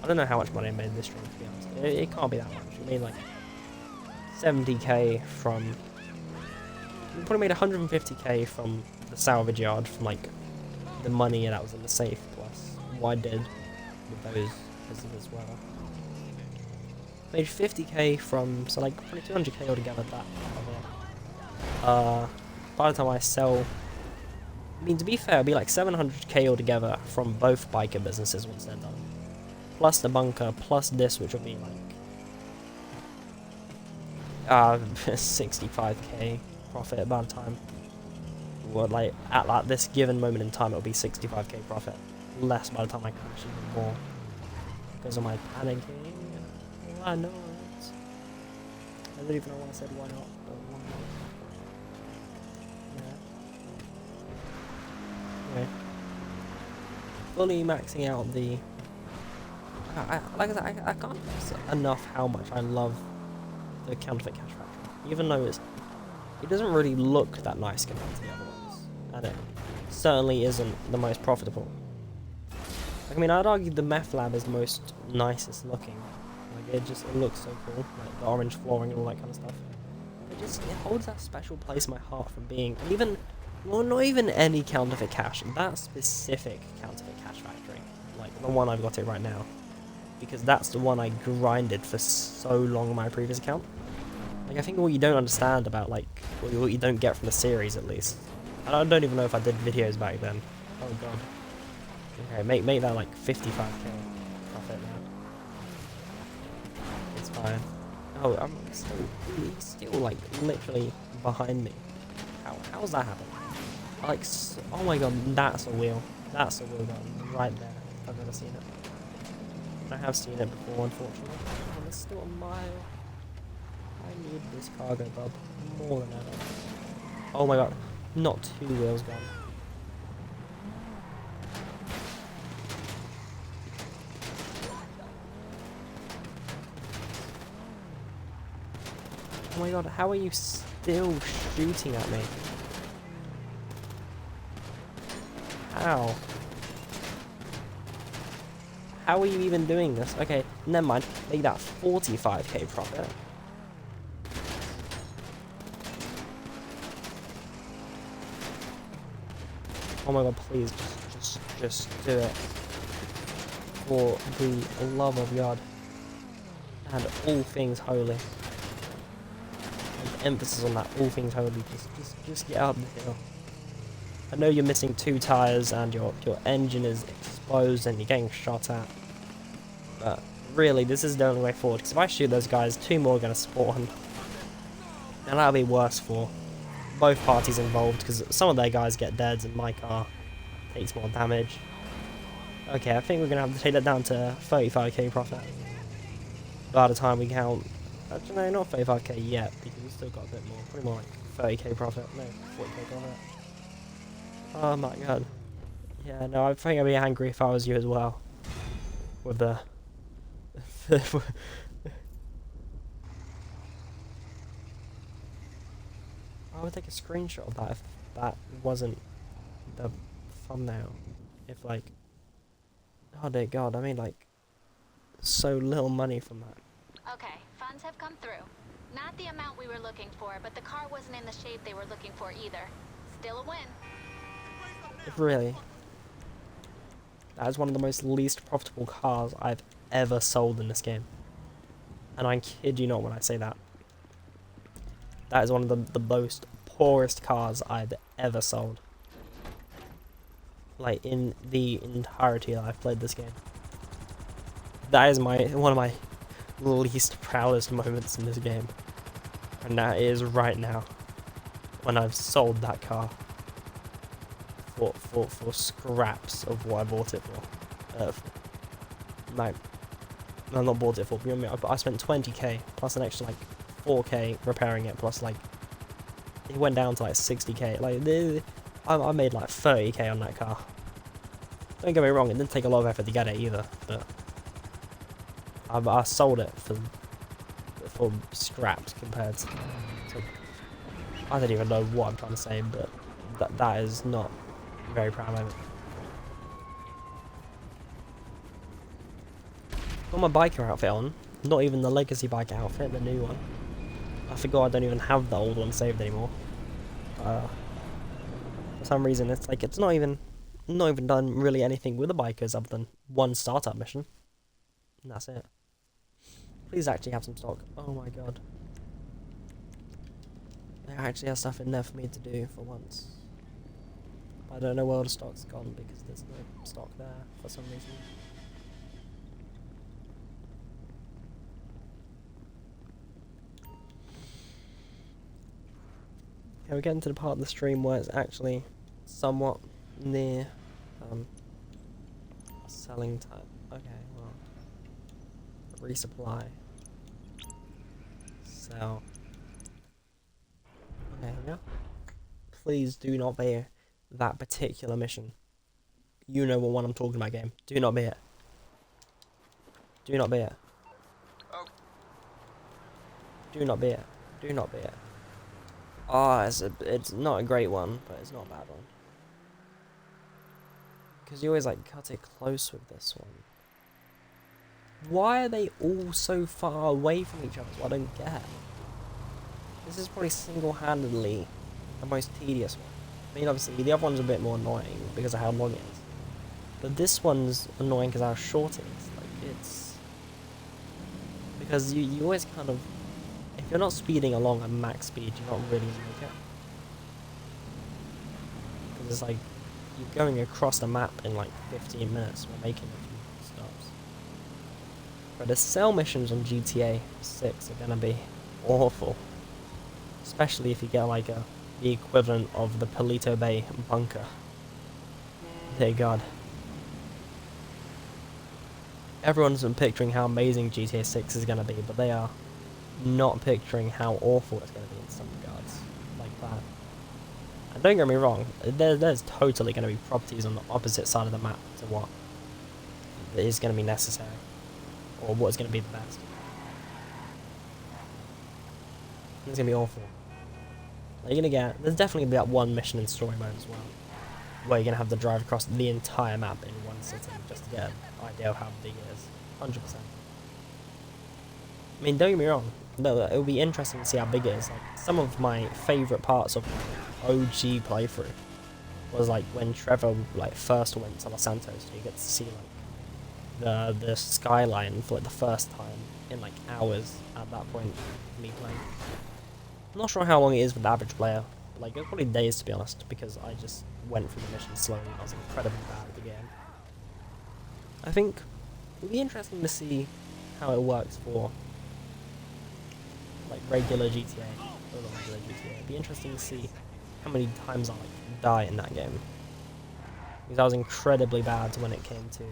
I don't know how much money I made in this stream, to be honest. It can't be that much. I made like 70k from... We probably made 150k from the salvage yard, from like the money that was in the safe, plus what I did with those businesses as well. Made 50k from, so like probably 200k altogether, that of it. By the time I sell... I mean, to be fair, it'll be like 700k altogether from both biker businesses once they're done. Plus the bunker, plus this, which will be like 65k profit by the time. Well, like at this given moment in time, it'll be 65k profit. Less by the time I crash, even more. Because of my panicking. Why not? I don't even know why I said why not, but why not? Yeah. Anyway. Fully maxing out the... like I said, I can't say enough how much I love the counterfeit cash factory. Even though it doesn't really look that nice compared to the other ones. And it certainly isn't the most profitable. I mean, I'd argue the meth lab is the most nicest looking. Like, it looks so cool. Like, the orange flooring and all that kind of stuff. It holds that special place in my heart from being, even, well, not even any counterfeit cash, that specific counterfeit cash factory. Like, the one I've got it right now. Because that's the one I grinded for so long on my previous account. Like, I think what you don't understand about, like, what you don't get from the series, at least. I don't even know if I did videos back then. Oh god. Okay, make that like 55k profit now. It's fine. Oh, I'm he's still like literally behind me. How's that happen? Like, oh my god, that's a wheel. That's a wheel gun right there. I've never seen it. I have seen it before, unfortunately. Oh, there's still a mile. I need this cargo bub more than ever. Oh my god, not 2 wheels gone. Oh my god, how are you still shooting at me? How? How are you even doing this? Okay, never mind. Make that 45k profit. Oh my god, please, just do it. For the love of God. And all things holy. Emphasis on that, all things holy. Just get up the hill. I know you're missing 2 tires and your engine is exposed and you're getting shot at, but really this is the only way forward, because if I shoot those guys, 2 more are going to spawn, and that'll be worse for both parties involved, because some of their guys get dead and my car takes more damage. Okay, I think we're going to have to take that down to 35k profit by the time we count. Actually, no, not 35k yet, because we've still got a bit more. Probably more like 30k profit. No, 40k profit. Oh my god. Yeah, no, I think I'd be angry if I was you as well. With the... I would take a screenshot of that if that wasn't the thumbnail. If, like... Oh dear god, I made, like, so little money from that. Okay, funds have come through. Not the amount we were looking for, but the car wasn't in the shape they were looking for either. Still a win. Really? That is one of the most least profitable cars I've ever sold in this game. And I kid you not when I say that. That is one of the most poorest cars I've ever sold. Like, in the entirety that I've played this game. That is one of my least proudest moments in this game. And that is right now. When I've sold that car. For scraps of what I bought it for. Like, no, not bought it for, but you know what I mean? I spent 20k plus an extra like 4k repairing it, plus like it went down to like 60k. Like I made like 30k on that car. Don't get me wrong, it didn't take a lot of effort to get it either, but I sold it for scraps compared to I don't even know what I'm trying to say, but that is not a very proud moment. Got my biker outfit on, not even the legacy bike outfit, the new one. I forgot I don't even have the old one saved anymore. For some reason, it's like it's not even done really anything with the bikers other than one startup mission, and that's it. Please actually have some stock. Oh my god, there actually has stuff in there for me to do for once. I don't know where the stock's gone because there's no stock there for some reason. Okay, we're getting to the part of the stream where it's actually somewhat near selling time. Okay, well, resupply, sell. Okay, yeah. Please do not be that particular mission. You know what one I'm talking about, game. Do not be it. Do not be it. Do not be it. Do not be it. Oh, it's not a great one, but it's not a bad one. Because you always like cut it close with this one. Why are they all so far away from each other? What I don't get. This is probably single-handedly the most tedious one. I mean, obviously the other one's a bit more annoying because of how long it is. But this one's annoying because how short it is. Like, it's because you always kind of, if you're not speeding along at max speed, you're not really make it. Because it's like, you're going across the map in like 15 minutes while making a few stops. But the cell missions on GTA 6 are gonna be awful. Especially if you get like the equivalent of the Palito Bay bunker. Dear God. Everyone's been picturing how amazing GTA 6 is gonna be, but they are not picturing how awful it's going to be in some regards, like that. And don't get me wrong, there's totally going to be properties on the opposite side of the map to what is going to be necessary, or what is going to be the best. It's going to be awful. You're going to get, there's definitely going to be that one mission in story mode as well, where you're going to have to drive across the entire map in one sitting just to get an idea of how big it is. 100%. I mean, don't get me wrong, no, it will be interesting to see how big it is. Like, some of my favourite parts of OG playthrough was like when Trevor like first went to Los Santos. You get to see like the skyline for like the first time in like hours at that point. Me playing. I'm not sure how long it is for the average player. But, like, it's probably days to be honest, because I just went through the mission slowly. I was incredibly bad at the game. I think it'll be interesting to see how it works for like regular GTA, or not regular GTA. It'd be interesting to see how many times I like die in that game, because I was incredibly bad when it came to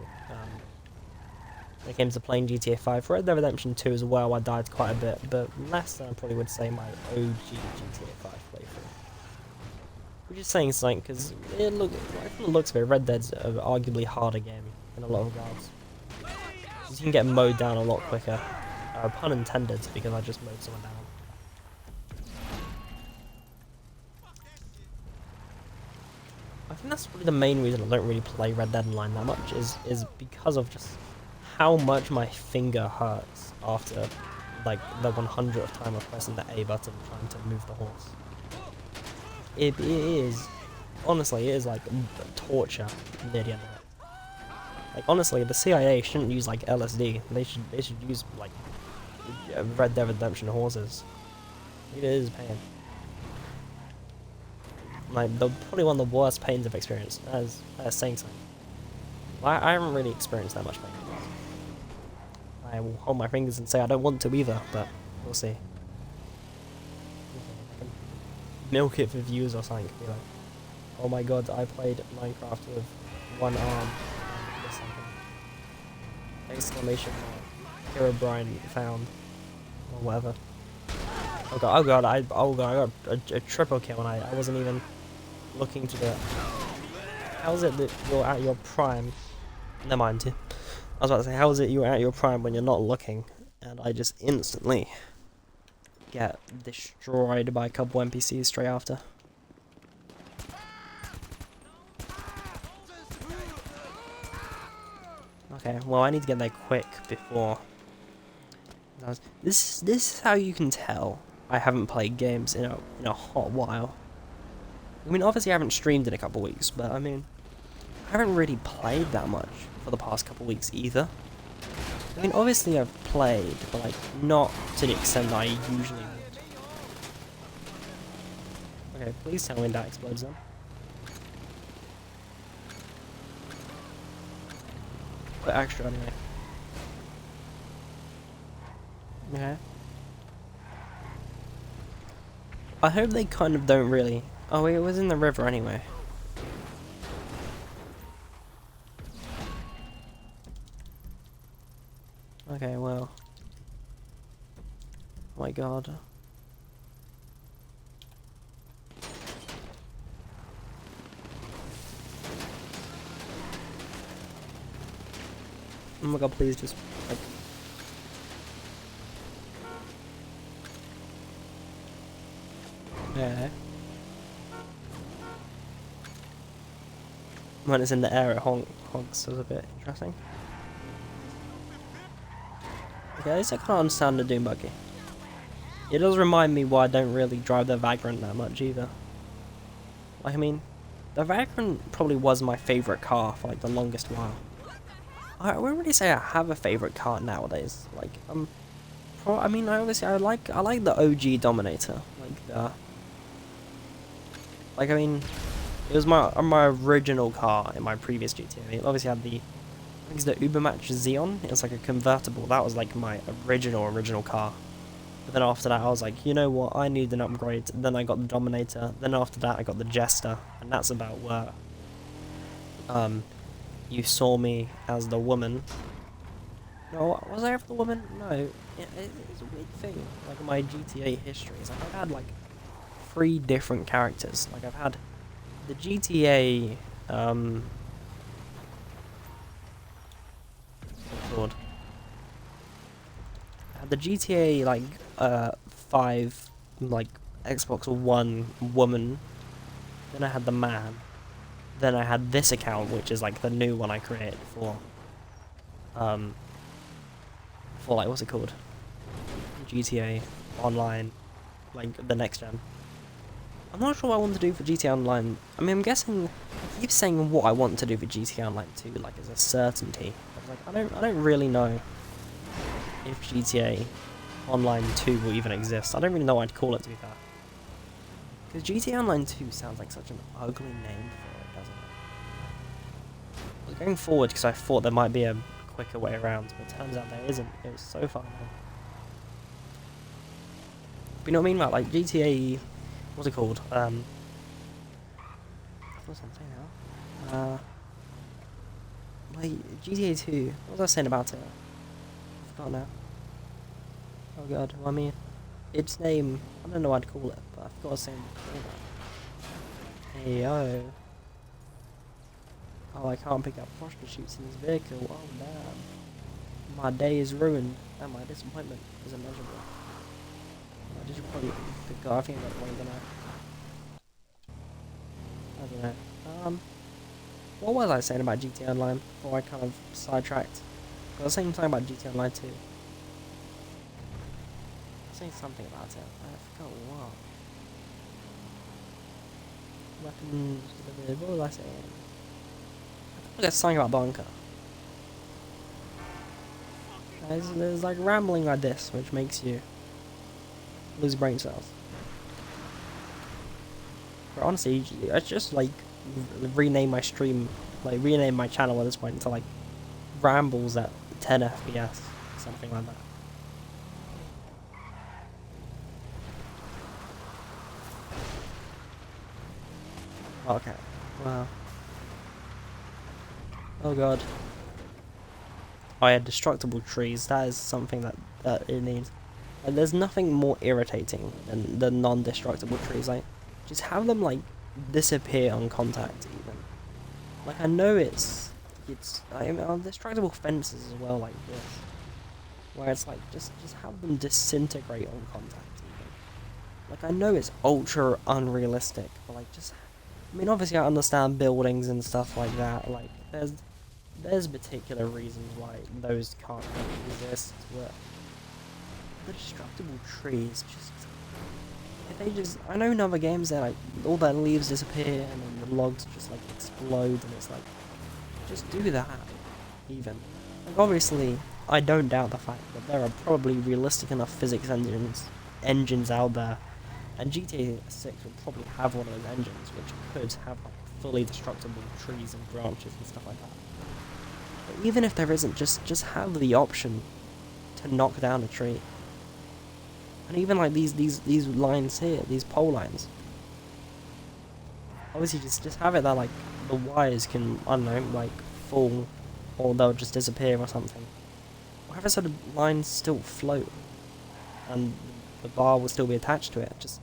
playing GTA 5. For Red Dead Redemption 2 as well, I died quite a bit, but less than I probably would say my OG GTA 5 playthrough. Which is saying something, because from the looks of it, Red Dead's an arguably harder game in a lot of regards. You can get mowed down a lot quicker. Pun intended, because I just mowed someone down. I think that's probably the main reason I don't really play Red Dead Online that much, is because of just how much my finger hurts after like the 100th time of pressing the A button trying to move the horse. It is, honestly, it is like torture near the end of it. Like honestly, the CIA shouldn't use like LSD. They should use like Red Dead Redemption horses. It is pain. Like probably one of the worst pains I've experienced. As saying something. I haven't really experienced that much pain. I will hold my fingers and say I don't want to either, but we'll see. Milk it for views or something. Be like, oh my god, I played Minecraft with one arm. Or something. Exclamation mark. Herobrine found. Or whatever. Oh god, I got a triple kill and I wasn't even looking to do it. How is it that you're at your prime? Never mind. I was about to say, how is it you're at your prime when you're not looking? And I just instantly get destroyed by a couple NPCs straight after. Okay, well I need to get there quick before. This is how you can tell I haven't played games in a hot while. I mean, obviously I haven't streamed in a couple weeks, but I mean, I haven't really played that much for the past couple weeks either. I mean, obviously I've played, but like not to the extent that I usually would. Okay, please tell me that explodes then. Put extra anyway. Okay. I hope they kind of don't really. Oh wait, it was in the river anyway. Okay, well. Oh my god. Oh my god, please just like. Yeah. When it's in the air, it honks is a bit interesting. Okay, at least I can't understand the Doom buggy. It does remind me why I don't really drive the Vagrant that much either. Like, I mean, the Vagrant probably was my favourite car for like the longest while. I wouldn't really say I have a favourite car nowadays. Like, I mean, I like the OG Dominator. Like, I mean, it was my original car in my previous GTA. It obviously had the, I think it's the Ubermatch Xeon. It was like a convertible. That was like my original car. But then after that, I was like, you know what? I need an upgrade. Then I got the Dominator. Then after that, I got the Jester, and that's about where you saw me as the woman. No, was I ever the woman? No. It's a weird thing. Like in my GTA history, is like I've had like 3 different characters. Like I've had the GTA. What's it called? I had the GTA like 5 like Xbox One woman. Then I had the man. Then I had this account, which is like the new one I created for like what's it called? GTA Online, like the next gen. I'm not sure what I want to do for GTA Online. I mean, I'm guessing I keep saying what I want to do for GTA Online 2, like as a certainty. But like I don't really know if GTA Online 2 will even exist. I don't really know what I'd call it, to be fair. Because GTA Online 2 sounds like such an ugly name for it, doesn't it? I was going forward because I thought there might be a quicker way around, but it turns out there isn't. It was so far away. But you know what I mean about like GTA, what's it called? What's I'm saying now? Like GTA 2, what was I saying about it? I forgot now. Oh god, well, I mean, its name, I don't know what I'd call it, but I forgot what I was saying before that. Hey yo. Oh, I can't pick up prostitutes in this vehicle. Oh damn. My day is ruined, and my disappointment is immeasurable. I just probably pick up, I think I got one of them I don't know. What was I saying about GTA Online before I kind of sidetracked? I was saying something about GTA Online 2. saying something about it. I forgot what. Weapons. What was I saying? I think something about bunker. There's like rambling like this, which makes you lose brain cells. But honestly, I just like rename my stream, like rename my channel at this point to like rambles at 10 FPS, something like that. Okay, wow. Oh god. Oh yeah, destructible trees, that is something that it needs. Like, there's nothing more irritating than the non-destructible trees. Like, just have them like disappear on contact even. Like, I know it's I mean, destructible fences as well like this, where it's like just have them disintegrate on contact even. Like, I know it's ultra unrealistic, but like just, I mean, obviously I understand buildings and stuff like that, like there's particular reasons why those can't exist, but the destructible trees just, if they just, I know in other games they're like, all their leaves disappear and then the logs just like explode, and it's like, just do that, even. Like, obviously, I don't doubt the fact that there are probably realistic enough physics engines out there, and GTA 6 would probably have one of those engines, which could have like fully destructible trees and branches and stuff like that. But even if there isn't, just have the option to knock down a tree. And even like these lines here, these pole lines. Obviously just have it that like the wires can, I don't know, like fall, or they'll just disappear or something. Or have it so the lines still float and the bar will still be attached to it. Just,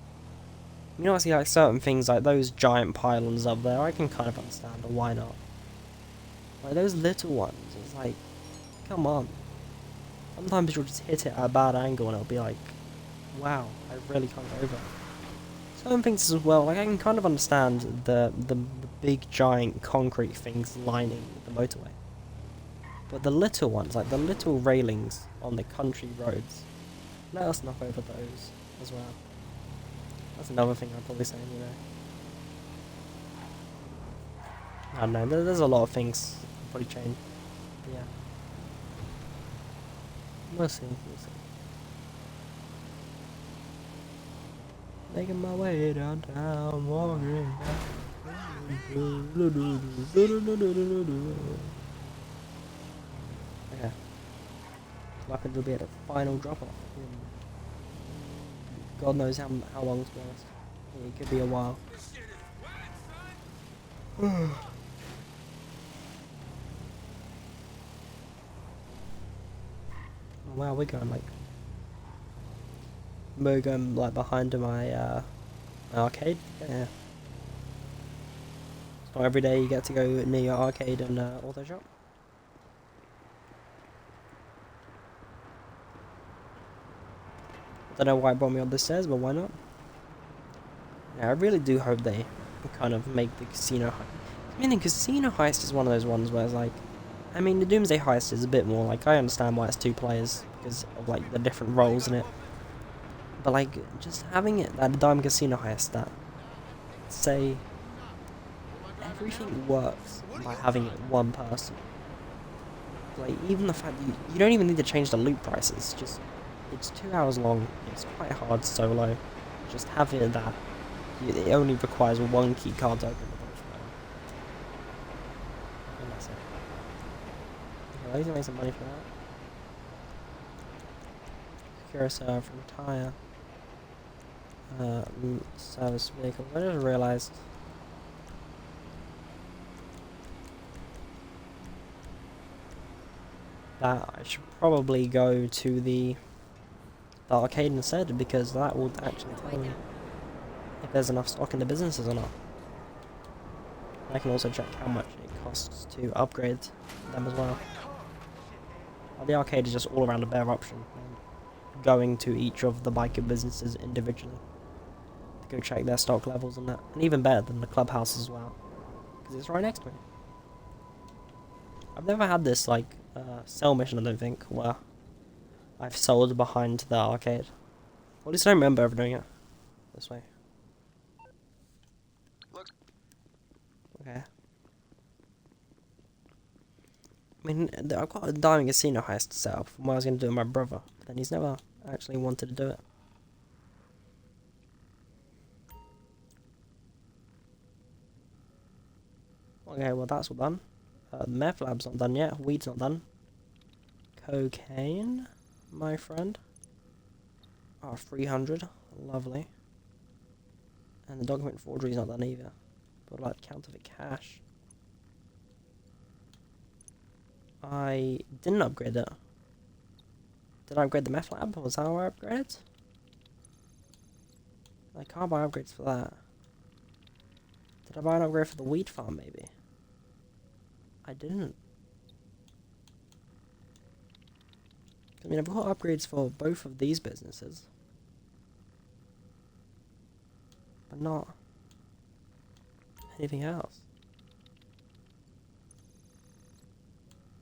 you know, I see like certain things like those giant pylons up there, I can kind of understand, or why not. Like those little ones, it's like, come on. Sometimes you'll just hit it at a bad angle and it'll be like, wow, I really can't go over it. Certain things as well, like I can kind of understand the big giant concrete things lining the motorway. But the little ones, like the little railings on the country roads, let us knock over those as well. That's another thing I'd probably say, you know. I don't know, there's a lot of things I'll probably change. But yeah. We'll see. Making my way downtown, walking okay. Weapons will be at a final drop off. God knows how long, to be honest. It could be a while. Oh wow, we're going like behind my arcade. Yeah. It's not every day you get to go near your arcade and auto shop. I don't know why it brought me up the stairs, but why not? Yeah, I really do hope they kind of make the casino heist. I mean, the casino heist is one of those ones where it's like, I mean, the Doomsday heist is a bit more like, I understand why it's 2 players because of like the different roles in it. But like, just having it, that Diamond Casino heist, that, say, everything works by having it one person. Like, even the fact that you don't even need to change the loot prices, just, it's 2 hours long, it's quite hard solo, just have it that, it only requires 1 key card to open the door. And that's it. Okay, I need to make some money for that. Secure serve, retire. Service vehicle. I just realised that I should probably go to the arcade instead, because that will actually tell me if there's enough stock in the businesses or not. I can also check how much it costs to upgrade them as well. The arcade is just all around a better option than going to each of the biker businesses individually to go check their stock levels and that. And even better than the clubhouse as well, because it's right next to me. I've never had this like sell mission, I don't think, where I've sold behind the arcade. Well, at least I remember ever doing it this way. Look. Okay. I mean, I've got a diamond casino heist set up from what I was going to do with my brother, but then he's never actually wanted to do it. Okay, well that's all done. The meth lab's not done yet. Weed's not done. Cocaine, my friend. Oh, 300. Lovely. And the document forgery's not done either. But like counterfeit cash. I didn't upgrade it. Did I upgrade the meth lab? Was that how I upgraded? I can't buy upgrades for that. Did I buy an upgrade for the weed farm maybe? I didn't. I mean, I've got upgrades for both of these businesses. But not anything else.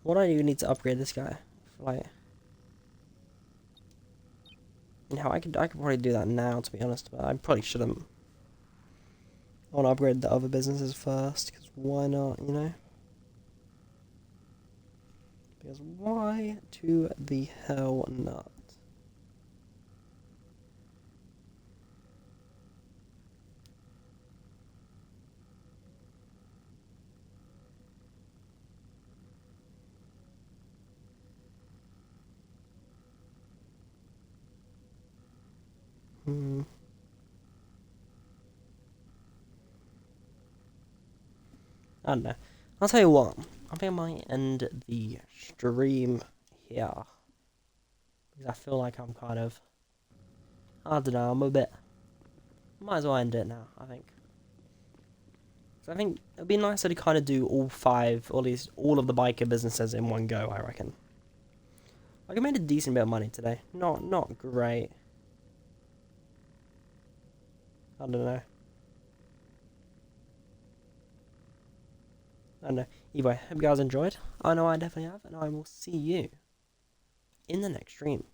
What do I even need to upgrade this guy? For like, you know, I could probably do that now, to be honest, but I probably shouldn't. I want to upgrade the other businesses first, because why not, you know? Because why to the hell not? I don't know. I'll tell you what. I think I might end the stream here. Because I feel like I'm kind of... I don't know, I'm a bit... Might as well end it now, I think. So I think it'd be nicer to kind of do all 5, or at least all of the biker businesses in one go, I reckon. Like, I made a decent bit of money today. Not great. I don't know. I don't know. Either way, hope you guys enjoyed. I know I definitely have, and I will see you in the next stream.